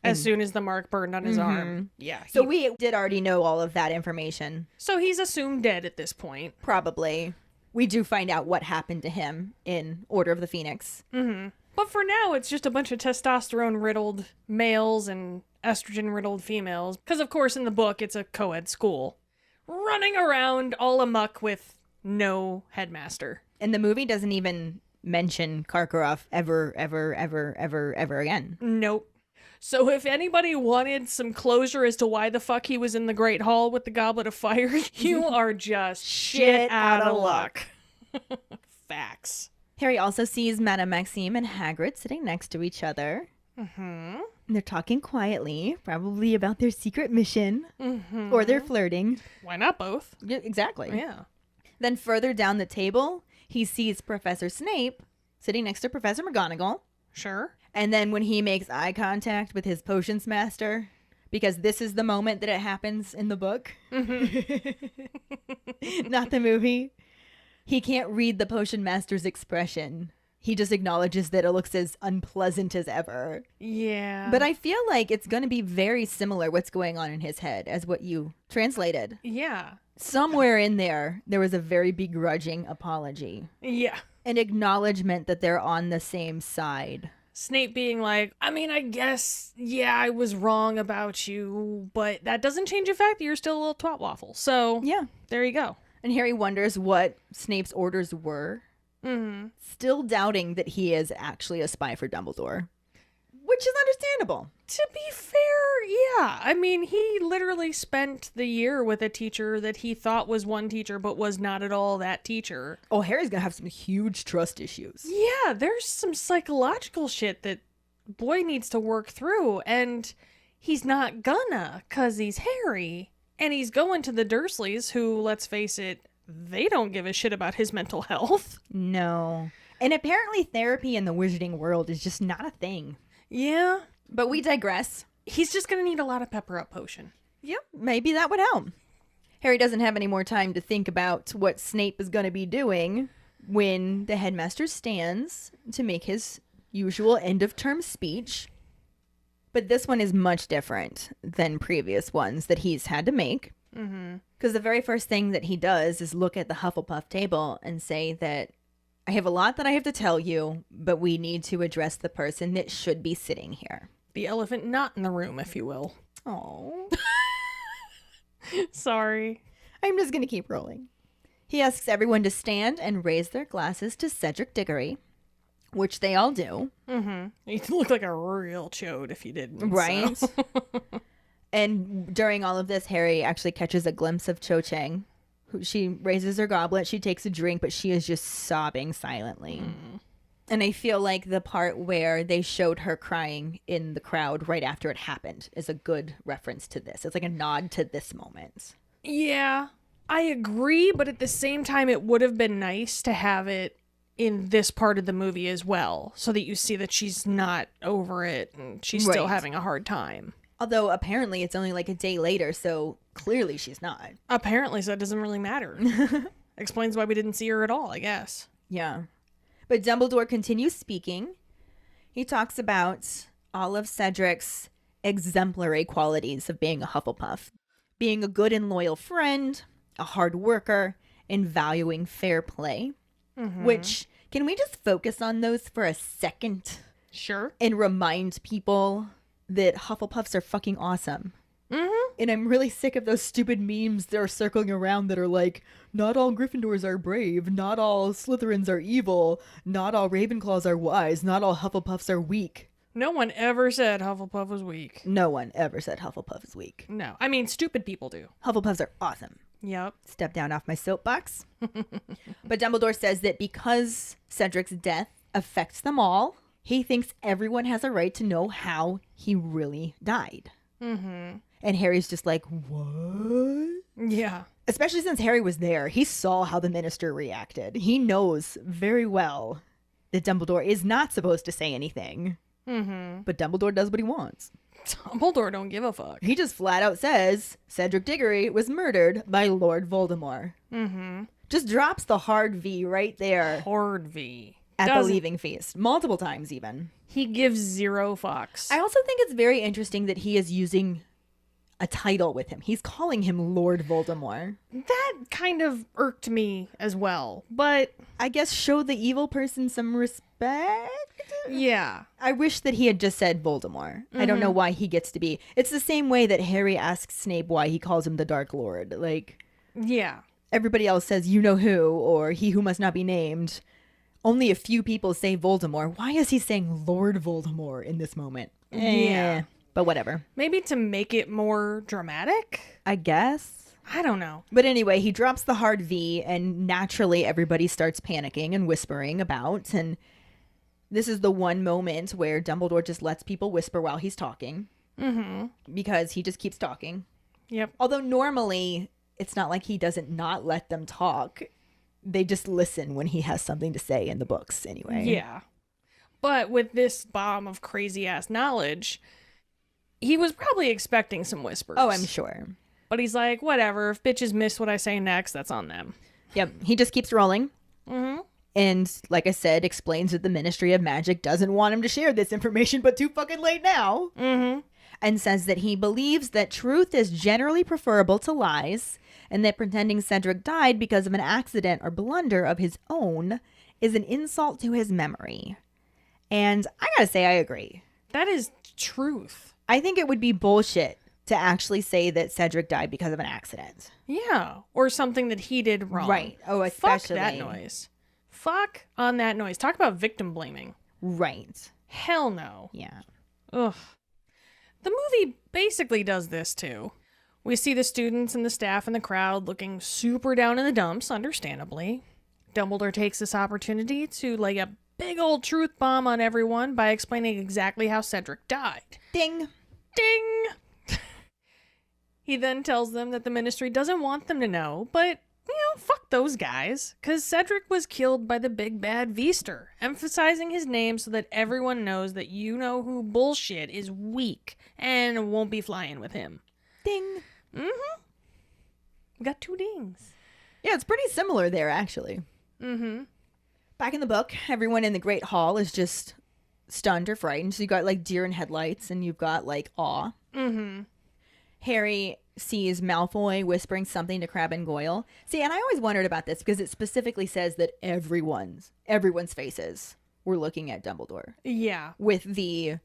As soon as the mark burned on his arm. Yeah. So we did already know all of that information. So he's assumed dead at this point. Probably. We do find out what happened to him in Order of the Phoenix. Mm-hmm. But for now, it's just a bunch of testosterone-riddled males and estrogen-riddled females. Because, of course, in the book, it's a co-ed school. Running around all amuck with no headmaster. And the movie doesn't even mention Karkaroff ever again. Nope. So if anybody wanted some closure as to why the fuck he was in the Great Hall with the Goblet of Fire, you are just shit out of luck. Facts. Harry also sees Madame Maxime and Hagrid sitting next to each other. Mm-hmm. And they're talking quietly, probably about their secret mission. Mm-hmm. Or they're flirting. Why not both? Yeah, exactly. Yeah. Then further down the table, he sees Professor Snape sitting next to Professor McGonagall. Sure. And then when he makes eye contact with his potions master, because this is the moment that it happens in the book, not the movie, he can't read the potion master's expression. He just acknowledges that it looks as unpleasant as ever. Yeah. But I feel like it's going to be very similar what's going on in his head as what you translated. Yeah. Somewhere in there was a very begrudging apology. Yeah. An acknowledgement that they're on the same side. Snape being like, I mean, I guess, yeah, I was wrong about you, but that doesn't change the fact that you're still a little twat waffle. So, Yeah. there you go. And Harry wonders what Snape's orders were. Mm-hmm. Still doubting that he is actually a spy for Dumbledore. Which which is understandable. To be fair, yeah. I mean, he literally spent the year with a teacher that he thought was one teacher, but was not at all that teacher. Oh, Harry's gonna have some huge trust issues. Yeah, there's some psychological shit that boy needs to work through, and he's not gonna, 'cause he's Harry. And he's going to the Dursleys, who, let's face it, they don't give a shit about his mental health. No. And apparently therapy in the wizarding world is just not a thing. Yeah. But we digress. He's just gonna need a lot of pepper up potion. Yep, maybe that would help. Harry doesn't have any more time to think about what Snape is going to be doing when the headmaster stands to make his usual end-of-term speech. But this one is much different than previous ones that he's had to make. Because the very first thing that he does is look at the Hufflepuff table and say that I have a lot that I have to tell you, but we need to address the person that should be sitting here. The elephant not in the room, if you will. Oh. Sorry. I'm just going to keep rolling. He asks everyone to stand and raise their glasses to Cedric Diggory, which they all do. You look like a real chode if you didn't. Right? So. And during all of this, Harry actually catches a glimpse of Cho Chang. She raises her goblet, she takes a drink, but she is just sobbing silently. And I feel like the part where they showed her crying in the crowd right after it happened is a good reference to this. It's like a nod to this moment. Yeah, I agree, but at the same time, it would have been nice to have it in this part of the movie as well, so that you see that she's not over it and she's still Right. having a hard time. Although apparently it's only like a day later, so clearly she's not. Apparently, so it doesn't really matter. Explains why we didn't see her at all, I guess. Yeah. But Dumbledore continues speaking. He talks about all of Cedric's exemplary qualities of being a Hufflepuff. Being a good and loyal friend, a hard worker, and valuing fair play. Which, can we just focus on those for a second Sure. and remind people that Hufflepuffs are fucking awesome? And I'm really sick of those stupid memes that are circling around that are like, not all Gryffindors are brave, not all Slytherins are evil, not all Ravenclaws are wise, not all Hufflepuffs are weak. No one ever said Hufflepuff was weak. No one ever said Hufflepuff is weak. No. I mean, stupid people do. Hufflepuffs are awesome. Yep. Step down off my soapbox. But Dumbledore says that because Cedric's death affects them all, he thinks everyone has a right to know how he really died. And Harry's just like, what? Yeah. Especially since Harry was there. He saw how the minister reacted. He knows very well that Dumbledore is not supposed to say anything. But Dumbledore does what he wants. Dumbledore don't give a fuck. He just flat out says Cedric Diggory was murdered by Lord Voldemort. Just drops the hard V right there Hard V. at the Doesn't- leaving feast. Multiple times even. He gives zero fucks. I also think it's very interesting that he is using a title with him. He's calling him Lord Voldemort. That kind of irked me as well. But I guess show the evil person some respect. yeah. I wish that he had just said Voldemort. I don't know why he gets to be. It's the same way that Harry asks Snape why he calls him the Dark Lord. Like, Yeah. everybody else says you know who or he who must not be named. Only a few people say Voldemort. Why is he saying Lord Voldemort in this moment? Yeah. But whatever. Maybe to make it more dramatic? I guess. I don't know. But anyway, he drops the hard V and naturally everybody starts panicking and whispering about. And this is the one moment where Dumbledore just lets people whisper while he's talking. Because he just keeps talking. Yep. Although normally it's not like he doesn't not let them talk. They just listen when he has something to say in the books anyway. Yeah. But with this bomb of crazy ass knowledge, he was probably expecting some whispers. Oh, I'm sure. But he's like, whatever. If bitches miss what I say next, that's on them. Yep. He just keeps rolling. And like I said, explains that the Ministry of Magic doesn't want him to share this information, but too fucking late now. And says that he believes that truth is generally preferable to lies and that pretending Cedric died because of an accident or blunder of his own is an insult to his memory. And I gotta say, I agree. That is truth. I think it would be bullshit to actually say that Cedric died because of an accident. Yeah. Or something that he did wrong. Right. Oh, Fuck especially. that noise. Fuck on that noise. Talk about victim blaming. Right. Hell no. Yeah. Ugh. The movie basically does this too. We see the students and the staff and the crowd looking super down in the dumps, understandably. Dumbledore takes this opportunity to lay a big old truth bomb on everyone by explaining exactly how Cedric died. Ding. Ding! He then tells them that the Ministry doesn't want them to know, but, fuck those guys, because Cedric was killed by the big bad Veester, emphasizing his name so that everyone knows that you-know-who bullshit is weak and won't be flying with him. Ding. Mm-hmm. We got 2 dings. Yeah, it's pretty similar there, actually. Mm-hmm. Back in the book, everyone in the Great Hall is just stunned or frightened. So you got, like, deer in headlights, and you've got, like, awe. Mm-hmm. Harry sees Malfoy whispering something to Crabbe and Goyle. See, and I always wondered about this because it specifically says that everyone's faces were looking at Dumbledore Yeah. with the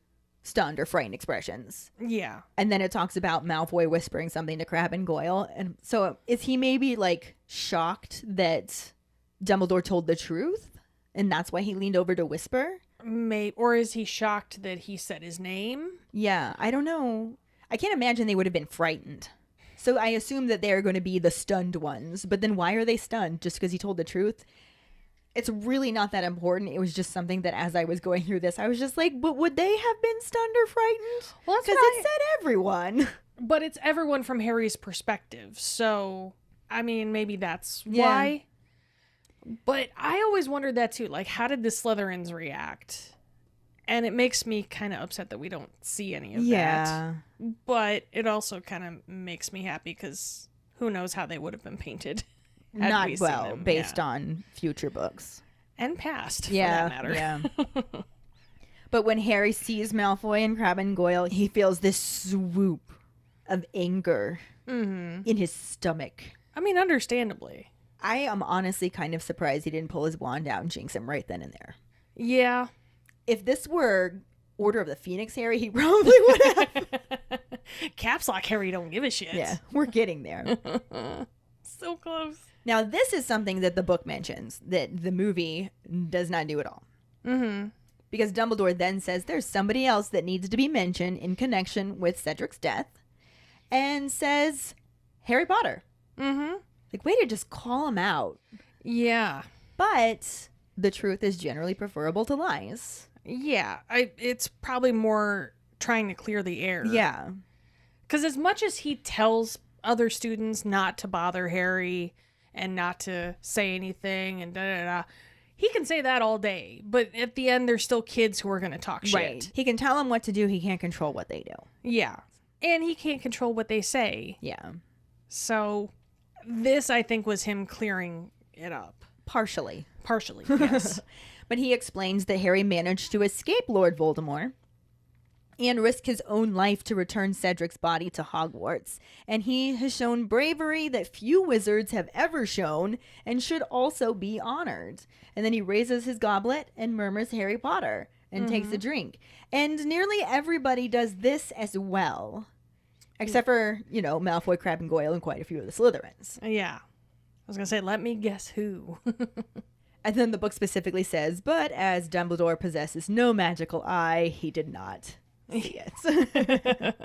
stunned or frightened expressions. Yeah. And then it talks about Malfoy whispering something to Crabbe and Goyle. And so is he maybe, like, shocked that Dumbledore told the truth? And that's why he leaned over to whisper? Or is he shocked that he said his name? Yeah, I don't know. I can't imagine they would have been frightened. So I assume that they're going to be the stunned ones. But then why are they stunned? Just because he told the truth? It's really not that important. It was just something that as I was going through this, I was just like, but would they have been stunned or frightened? Well, that's because what it said everyone. But it's everyone from Harry's perspective. So, I mean, maybe that's Yeah. why. But I always wondered that too. Like, how did the Slytherins react? And it makes me kind of upset that we don't see any of that. But it also kind of makes me happy because who knows how they would have been painted. had Not we seen well, them. based Yeah. on future books. And past, Yeah, for that matter. yeah. But when Harry sees Malfoy and Crabbe and Goyle, he feels this swoop of anger in his stomach. I mean, understandably. I am honestly kind of surprised he didn't pull his wand out and jinx him right then and there. Yeah. If this were Order of the Phoenix Harry, he probably would have. Caps Lock Harry don't give a shit. Yeah, we're getting there. So close. Now, this is something that the book mentions that the movie does not do at all. Mm-hmm. Because Dumbledore then says there's somebody else that needs to be mentioned in connection with Cedric's death and says Harry Potter. Mm-hmm. Like, way to just call him out. Yeah. But the truth is generally preferable to lies. Yeah. It's probably more trying to clear the air. Yeah. Because as much as he tells other students not to bother Harry and not to say anything and da-da-da, he can say that all day. But at the end, there's still kids who are going to talk shit. Right. He can tell them what to do. He can't control what they do. Yeah. And he can't control what they say. Yeah. So this, I think, was him clearing it up. Partially. Partially, yes. But he explains that Harry managed to escape Lord Voldemort and risk his own life to return Cedric's body to Hogwarts. And he has shown bravery that few wizards have ever shown and should also be honored. And then he raises his goblet and murmurs Harry Potter and takes a drink. And nearly everybody does this as well. Except for, Malfoy, Crabbe, and Goyle, and quite a few of the Slytherins. Yeah. I was going to say, let me guess who. And then the book specifically says, but as Dumbledore possesses no magical eye, he did not see it.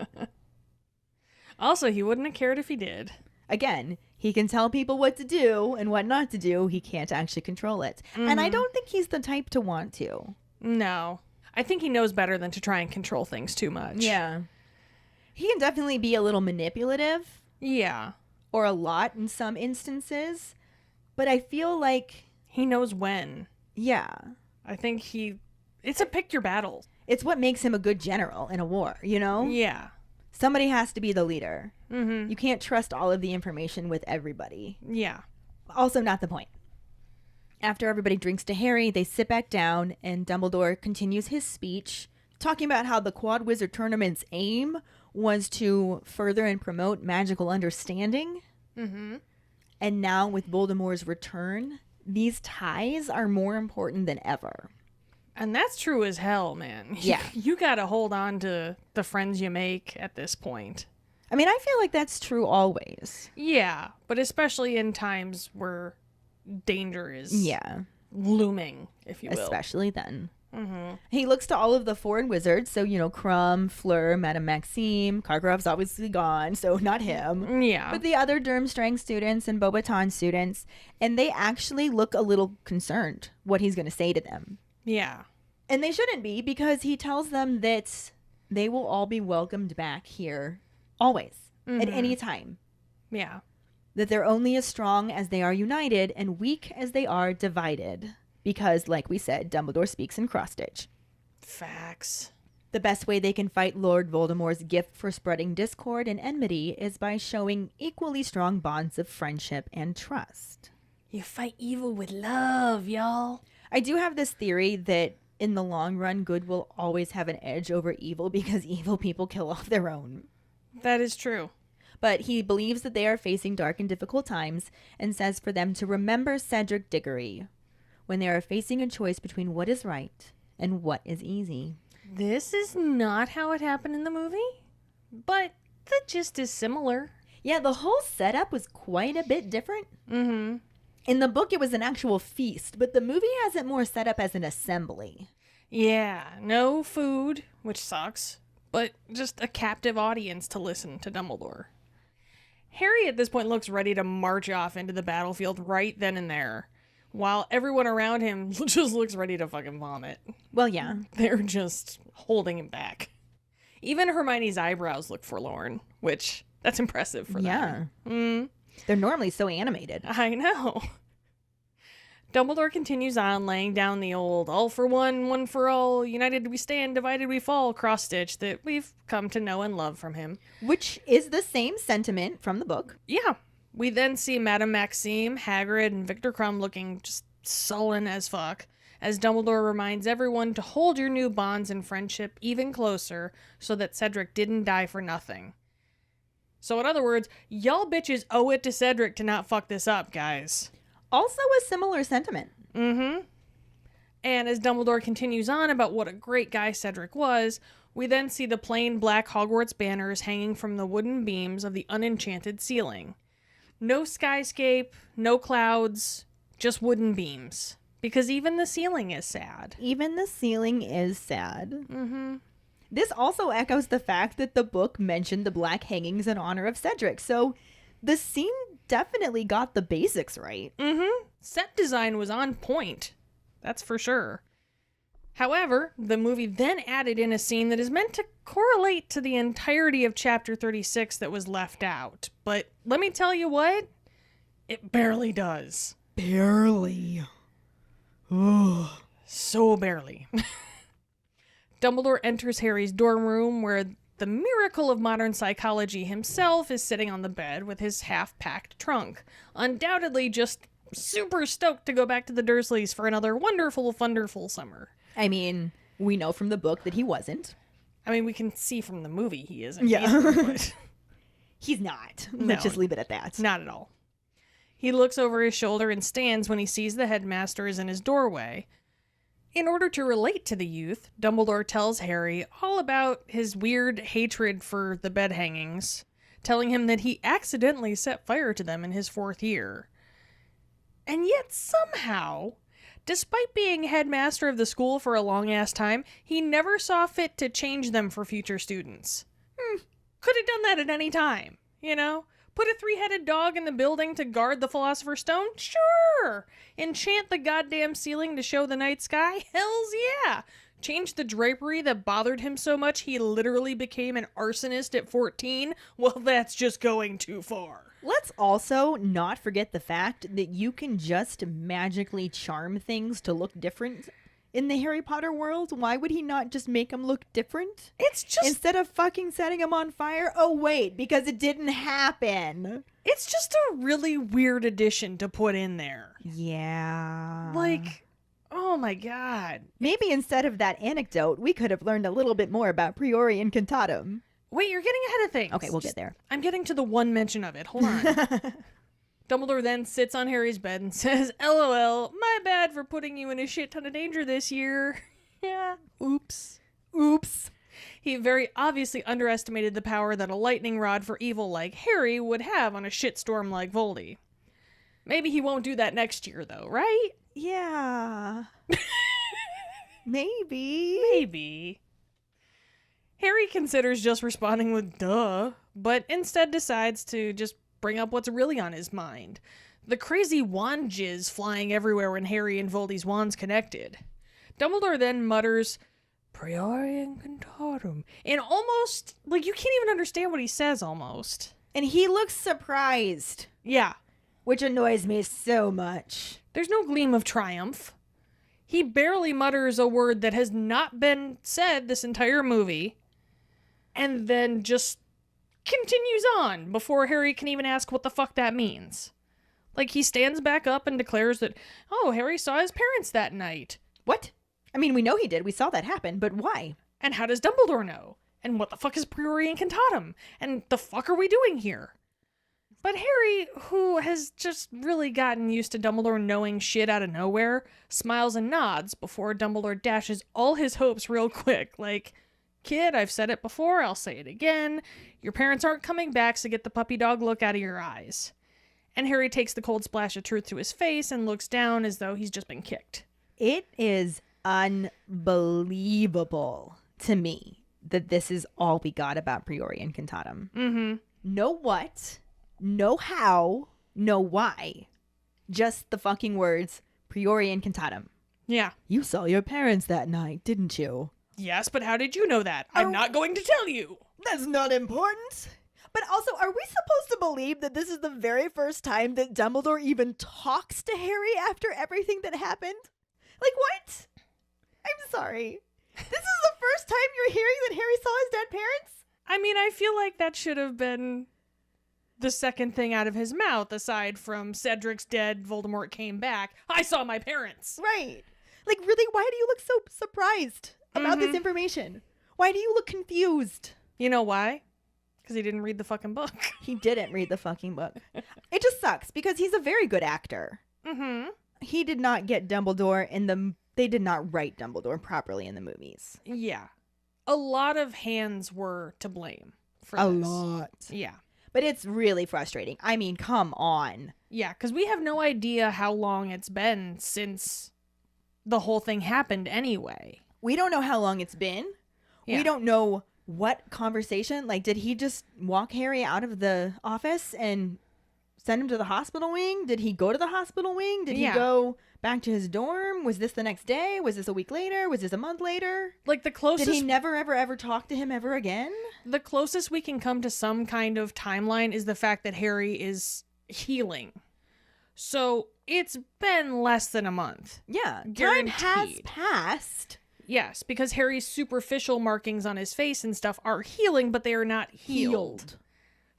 Also, he wouldn't have cared if he did. Again, he can tell people what to do and what not to do. He can't actually control it. And I don't think he's the type to want to. No. I think he knows better than to try and control things too much. Yeah. He can definitely be a little manipulative. Yeah. Or a lot in some instances. But I feel like... He knows when. Yeah. I think it's a pick your battles. It's what makes him a good general in a war, Yeah. Somebody has to be the leader. Mm-hmm. You can't trust all of the information with everybody. Yeah. Also not the point. After everybody drinks to Harry, they sit back down and Dumbledore continues his speech, talking about how the Quad Wizard Tournament's aim was to further and promote magical understanding. Mm-hmm. And now with Voldemort's return, these ties are more important than ever. And that's true as hell, man. Yeah. You gotta hold on to the friends you make at this point. I mean, I feel like that's true always. Yeah, but especially in times where danger is Yeah. looming, if you will. Especially then. He looks to all of the foreign wizards, so, Crumb, Fleur, Madame Maxime, Karkaroff's obviously gone, so not him. Yeah. But the other Durmstrang students and Beauxbaton students, and they actually look a little concerned what he's going to say to them. Yeah. And they shouldn't be, because he tells them that they will all be welcomed back here, always, at any time. Yeah. That they're only as strong as they are united and weak as they are divided. Because, like we said, Dumbledore speaks in cross-stitch. Facts. The best way they can fight Lord Voldemort's gift for spreading discord and enmity is by showing equally strong bonds of friendship and trust. You fight evil with love, y'all. I do have this theory that in the long run, good will always have an edge over evil because evil people kill off their own. That is true. But he believes that they are facing dark and difficult times and says for them to remember Cedric Diggory when they are facing a choice between what is right and what is easy. This is not how it happened in the movie, but the gist is similar. Yeah, the whole setup was quite a bit different. Mm-hmm. In the book, it was an actual feast, but the movie has it more set up as an assembly. Yeah, no food, which sucks, but just a captive audience to listen to Dumbledore. Harry at this point looks ready to march off into the battlefield right then and there, while everyone around him just looks ready to fucking vomit. Well, yeah. They're just holding him back. Even Hermione's eyebrows look forlorn, which, that's impressive for them. Yeah. They're normally so animated. I know. Dumbledore continues on, laying down the old all for one, one for all, united we stand, divided we fall cross-stitch that we've come to know and love from him. Which is the same sentiment from the book. Yeah. We then see Madame Maxime, Hagrid, and Victor Crumb looking just sullen as fuck, as Dumbledore reminds everyone to hold your new bonds and friendship even closer so that Cedric didn't die for nothing. So in other words, y'all bitches owe it to Cedric to not fuck this up, guys. Also a similar sentiment. Mm-hmm. And as Dumbledore continues on about what a great guy Cedric was, we then see the plain black Hogwarts banners hanging from the wooden beams of the unenchanted ceiling. No skyscape, no clouds, just wooden beams. Because even the ceiling is sad. Even the ceiling is sad. Mm-hmm. This also echoes the fact that the book mentioned the black hangings in honor of Cedric, so the scene definitely got the basics right. Mm-hmm. Set design was on point. That's for sure. However, the movie then added in a scene that is meant to correlate to the entirety of Chapter 36 that was left out. But let me tell you what, it barely does. Barely. Ugh. So barely. Dumbledore enters Harry's dorm room where the miracle of modern psychology himself is sitting on the bed with his half-packed trunk, undoubtedly just super stoked to go back to the Dursleys for another wonderful, wonderful summer. I mean, we know from the book that he wasn't. I mean, we can see from the movie he isn't. Yeah. either, but He's not. No. Let's just leave it at that. not at all. He looks over his shoulder and stands when he sees the headmaster is in his doorway. In order to relate to the youth, Dumbledore tells Harry all about his weird hatred for the bed hangings, telling him that he accidentally set fire to them in his 4th year. And yet somehow, despite being headmaster of the school for a long-ass time, he never saw fit to change them for future students. Could have done that at any time, you know? Put a 3-headed dog in the building to guard the Philosopher's Stone? Sure! Enchant the goddamn ceiling to show the night sky? Hells yeah! Change the drapery that bothered him so much he literally became an arsonist at 14? Well, that's just going too far. Let's also not forget the fact that you can just magically charm things to look different in the Harry Potter world. Why would he not just make them look different? It's just... Instead of fucking setting them on fire? Oh, wait, because it didn't happen. It's just a really weird addition to put in there. Yeah. Like, oh my god. Maybe instead of that anecdote, we could have learned a little bit more about Priori and Cantatum. Wait, you're getting ahead of things. Okay, we'll get there. I'm getting to the one mention of it. Hold on. Dumbledore then sits on Harry's bed and says, LOL, my bad for putting you in a shit ton of danger this year. Yeah. Oops. He very obviously underestimated the power that a lightning rod for evil like Harry would have on a shitstorm like Voldy. Maybe he won't do that next year, though, right? Yeah. Maybe. Maybe. Harry considers just responding with duh, but instead decides to just bring up what's really on his mind. The crazy wand jizz flying everywhere when Harry and Voldy's wands connected. Dumbledore then mutters, Priori incantatum, and almost, like, you can't even understand what he says almost. And he looks surprised, Yeah. which annoys me so much. There's no gleam of triumph. He barely mutters a word that has not been said this entire movie, and then just continues on before Harry can even ask what the fuck that means. Like, he stands back up and declares that, oh, Harry saw his parents that night. What? I mean, we know he did. We saw that happen, but why? And how does Dumbledore know? And what the fuck is Priori Incantatum? And the fuck are we doing here? But Harry, who has just really gotten used to Dumbledore knowing shit out of nowhere, smiles and nods before Dumbledore dashes all his hopes real quick. Like, kid, I've said it before, I'll say it again. Your parents aren't coming back, so get the puppy dog look out of your eyes. And Harry takes the cold splash of truth to his face and looks down as though he's just been kicked. It is unbelievable to me that this is all we got about Priori Incantatum. Mm-hmm. No what, no how, no why. Just the fucking words, Priori Incantatum. Yeah. You saw your parents that night, didn't you? Yes, but how did you know that? I'm not going to tell you. That's not important. But also, are we supposed to believe that this is the very first time that Dumbledore even talks to Harry after everything that happened? Like, what? I'm sorry. This is the first time you're hearing that Harry saw his dead parents? I mean, I feel like that should have been the second thing out of his mouth, aside from Cedric's dead, Voldemort came back. I saw my parents. Right. Like, really, why do you look so surprised about this information? Why do you look confused? You know why? Because he didn't read the fucking book. He didn't read the fucking book. It just sucks because he's a very good actor. Mm-hmm. He did not get Dumbledore they did not write Dumbledore properly in the movies. Yeah. A lot of hands were to blame for A this. lot. Yeah. But it's really frustrating. I mean, come on. Yeah, because we have no idea how long it's been since the whole thing happened anyway. We don't know how long it's been. Yeah. We don't know what conversation. Like, did he just walk Harry out of the office and send him to the hospital wing? Did he go to the hospital wing? Did he go back to his dorm? Was this the next day? Was this a week later? Was this a month later? Like, the closest... Did he never, ever talk to him ever again? The closest we can come to some kind of timeline is the fact that Harry is healing. So it's been less than a month. Yeah. Guaranteed. Time has passed. Yes, because Harry's superficial markings on his face and stuff are healing, but they are not healed.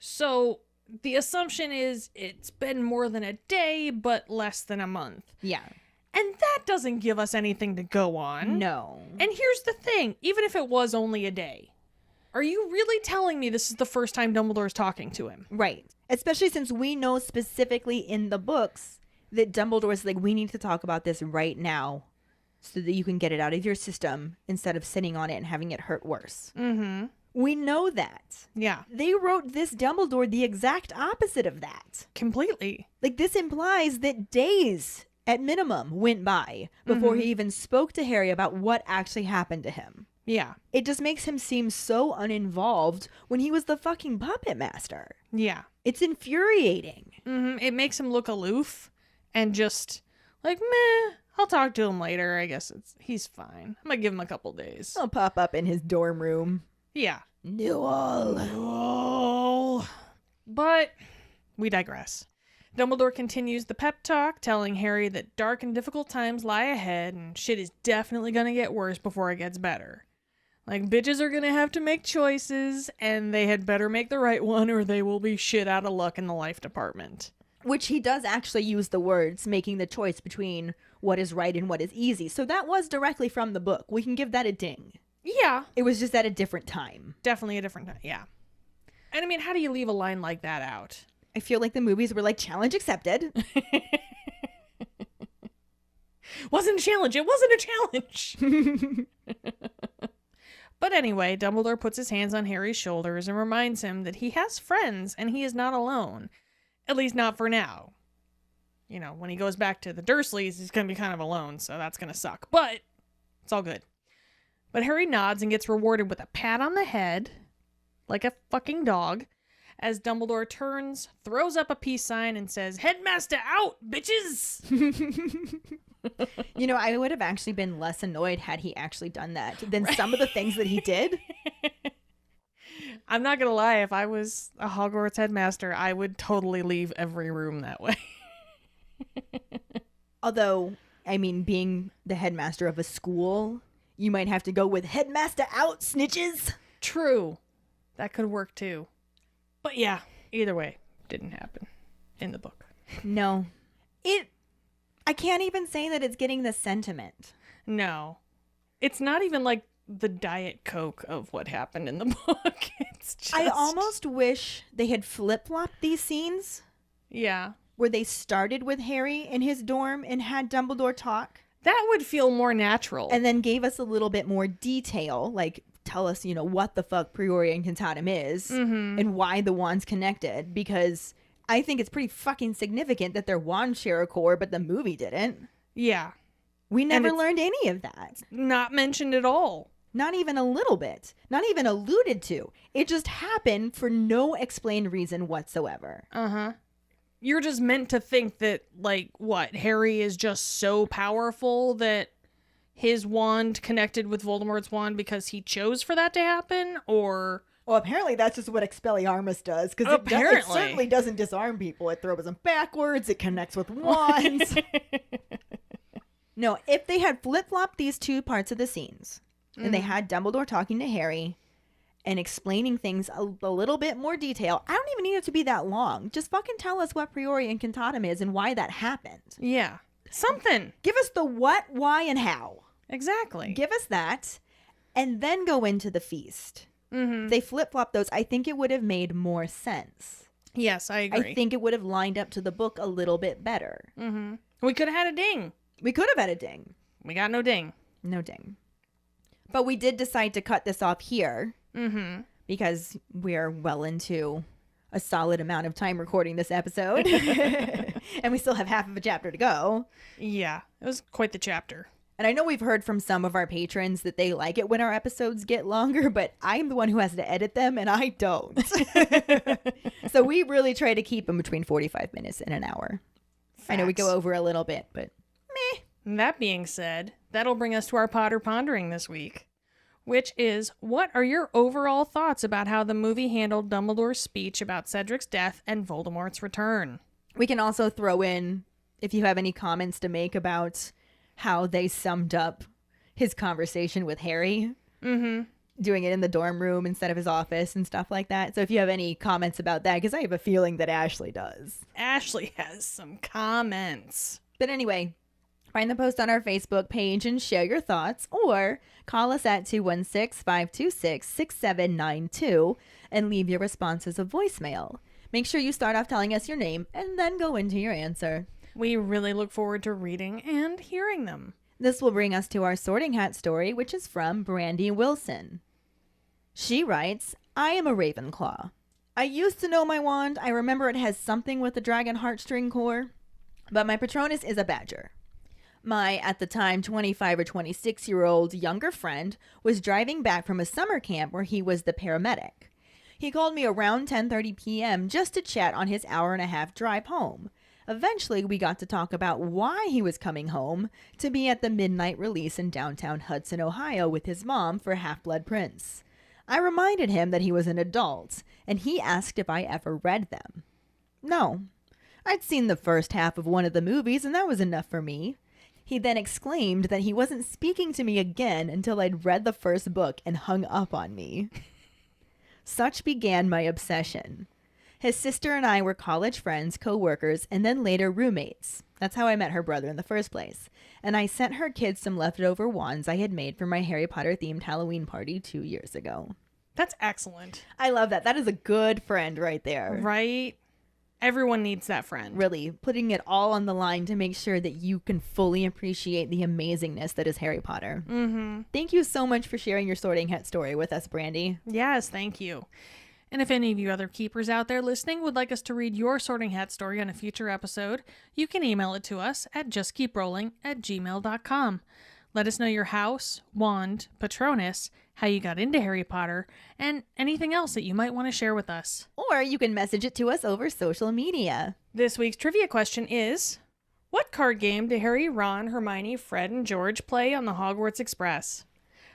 So the assumption is it's been more than a day, but less than a month. Yeah. And that doesn't give us anything to go on. No. And here's the thing, even if it was only a day, are you really telling me this is the first time Dumbledore's talking to him? Right. Especially since we know specifically in the books that Dumbledore's like, we need to talk about this right now so that you can get it out of your system instead of sitting on it and having it hurt worse. Mm-hmm. We know that. Yeah. They wrote this Dumbledore the exact opposite of that. Completely. Like, this implies that days at minimum went by before he even spoke to Harry about what actually happened to him. Yeah. It just makes him seem so uninvolved when he was the fucking puppet master. Yeah. It's infuriating. Mm-hmm. It makes him look aloof and just like, meh, I'll talk to him later. I guess he's fine. I'm gonna give him a couple days. He'll pop up in his dorm room. Yeah. Newell. But we digress. Dumbledore continues the pep talk, telling Harry that dark and difficult times lie ahead and shit is definitely gonna get worse before it gets better. Like, bitches are gonna have to make choices, and they had better make the right one or they will be shit out of luck in the life department. Which he does actually use the words, making the choice between what is right and what is easy. So that was directly from the book. We can give that a ding. Yeah. It was just at a different time. Definitely a different time, yeah. And I mean, how do you leave a line like that out? I feel like the movies were like, challenge accepted. Wasn't a challenge. It wasn't a challenge. But anyway, Dumbledore puts his hands on Harry's shoulders and reminds him that he has friends and he is not alone. At least not for now. You know, when he goes back to the Dursleys, he's going to be kind of alone, so that's going to suck. But It's all good. But Harry nods and gets rewarded with a pat on the head, like a fucking dog, as Dumbledore turns, throws up a peace sign, and says, "Headmaster out, bitches!" You know, I would have actually been less annoyed had he actually done that than some of the things that he did. I'm not gonna lie, if I was a Hogwarts headmaster, I would totally leave every room that way. Although, I mean, being the headmaster of a school, you might have to go with Headmaster Out, Snitches. True. That could work too. But yeah, either way, didn't happen in the book. No. I can't even say that it's getting the sentiment. No. It's not even like the Diet Coke of what happened in the book. It's just... I almost wish they had flip-flopped these scenes. Yeah. Where they started with Harry in his dorm and had Dumbledore talk. That would feel more natural. And then gave us a little bit more detail, like tell us, you know, what the fuck Priori and Cantatum is and why the wand's connected. Because I think it's pretty fucking significant that their wands share a core, but the movie didn't. Yeah. We never learned any of that. Not mentioned at all. Not even a little bit. Not even alluded to. It just happened for no explained reason whatsoever. Uh-huh. You're just meant to think that, like, what? Harry is just so powerful that his wand connected with Voldemort's wand because he chose for that to happen? Or... Well, apparently that's just what Expelliarmus does. Because it certainly doesn't disarm people. It throws them backwards. It connects with wands. No, if they had flip-flopped these two parts of the scenes, and they had Dumbledore talking to Harry and explaining things a little bit more detail, I don't even need it to be that long. Just fucking tell us what Priori and Cantatum is and why that happened. Yeah. Something. Give us the what, why, and how. Exactly. Give us that, and then go into the feast. Mm-hmm. If they flip-flop those, I think it would have made more sense. Yes, I agree. I think it would have lined up to the book a little bit better. Mm-hmm. We could have had a ding. We could have had a ding. We got no ding. No ding. But we did decide to cut this off here. Mm-hmm. Because we're well into a solid amount of time recording this episode. And we still have half of a chapter to go. Yeah, it was quite the chapter. And I know we've heard from some of our patrons that they like it when our episodes get longer, but I'm the one who has to edit them, and I don't. So we really try to keep them between 45 minutes and an hour. Facts. I know we go over a little bit, but meh. That being said, that'll bring us to our Potter Pondering this week, which is, what are your overall thoughts about how the movie handled Dumbledore's speech about Cedric's death and Voldemort's return? We can also throw in, if you have any comments to make about how they summed up his conversation with Harry. Mm-hmm. Doing it in the dorm room instead of his office and stuff like that. So if you have any comments about that, because I have a feeling that Ashley does. Ashley has some comments. But anyway, find the post on our Facebook page and share your thoughts, or call us at 216-526-6792 and leave your response as a voicemail. Make sure you start off telling us your name and then go into your answer. We really look forward to reading and hearing them. This will bring us to our Sorting Hat story, which is from Brandy Wilson. She writes, I am a Ravenclaw. I used to know my wand. I remember it has something with the dragon heartstring core, but my Patronus is a badger. My, at the time, 25 or 26-year-old younger friend was driving back from a summer camp where he was the paramedic. He called me around 10:30 p.m. just to chat on his hour-and-a-half drive home. Eventually, we got to talk about why he was coming home to be at the midnight release in downtown Hudson, Ohio with his mom for Half-Blood Prince. I reminded him that he was an adult, and he asked if I ever read them. No. I'd seen the first half of one of the movies, and that was enough for me. He then exclaimed that he wasn't speaking to me again until I'd read the first book and hung up on me. Such began my obsession. His sister and I were college friends, co-workers, and then later roommates. That's how I met her brother in the first place. And I sent her kids some leftover wands I had made for my Harry Potter-themed Halloween party 2 years ago. That's excellent. I love that. That is a good friend right there. Right? Everyone needs that friend. Really, putting it all on the line to make sure that you can fully appreciate the amazingness that is Harry Potter. Mm-hmm. Thank you so much for sharing your Sorting Hat story with us, Brandy. Yes, thank you. And if any of you other keepers out there listening would like us to read your Sorting Hat story on a future episode, you can email it to us at justkeeprolling@gmail.com. Let us know your house, wand, Patronus, how you got into Harry Potter, and anything else that you might want to share with us. Or you can message it to us over social media. This week's trivia question is, what card game do Harry, Ron, Hermione, Fred, and George play on the Hogwarts Express?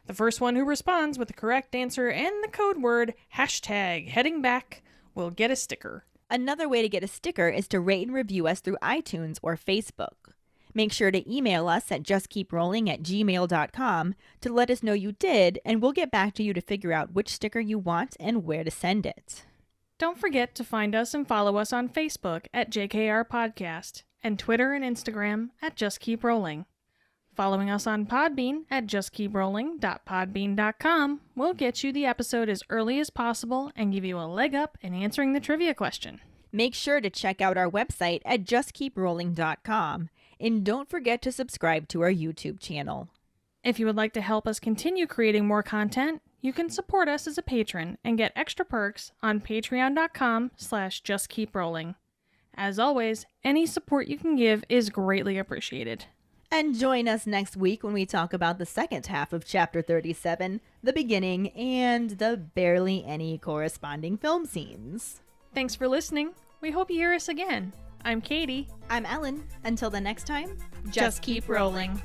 The first one who responds with the correct answer and the code word #headingback will get a sticker. Another way to get a sticker is to rate and review us through iTunes or Facebook. Make sure to email us at justkeeprolling@gmail.com to let us know you did, and we'll get back to you to figure out which sticker you want and where to send it. Don't forget to find us and follow us on Facebook at JKR Podcast and Twitter and Instagram at Just Keep Rolling. Following us on Podbean at justkeeprolling.podbean.com will get you the episode as early as possible and give you a leg up in answering the trivia question. Make sure to check out our website at justkeeprolling.com, and don't forget to subscribe to our YouTube channel. If you would like to help us continue creating more content, you can support us as a patron and get extra perks on patreon.com/justkeeprolling. As always, any support you can give is greatly appreciated. And join us next week when we talk about the second half of Chapter 37, the beginning, and the barely any corresponding film scenes. Thanks for listening. We hope you hear us again. I'm Katie. I'm Ellen. Until the next time, Just keep rolling.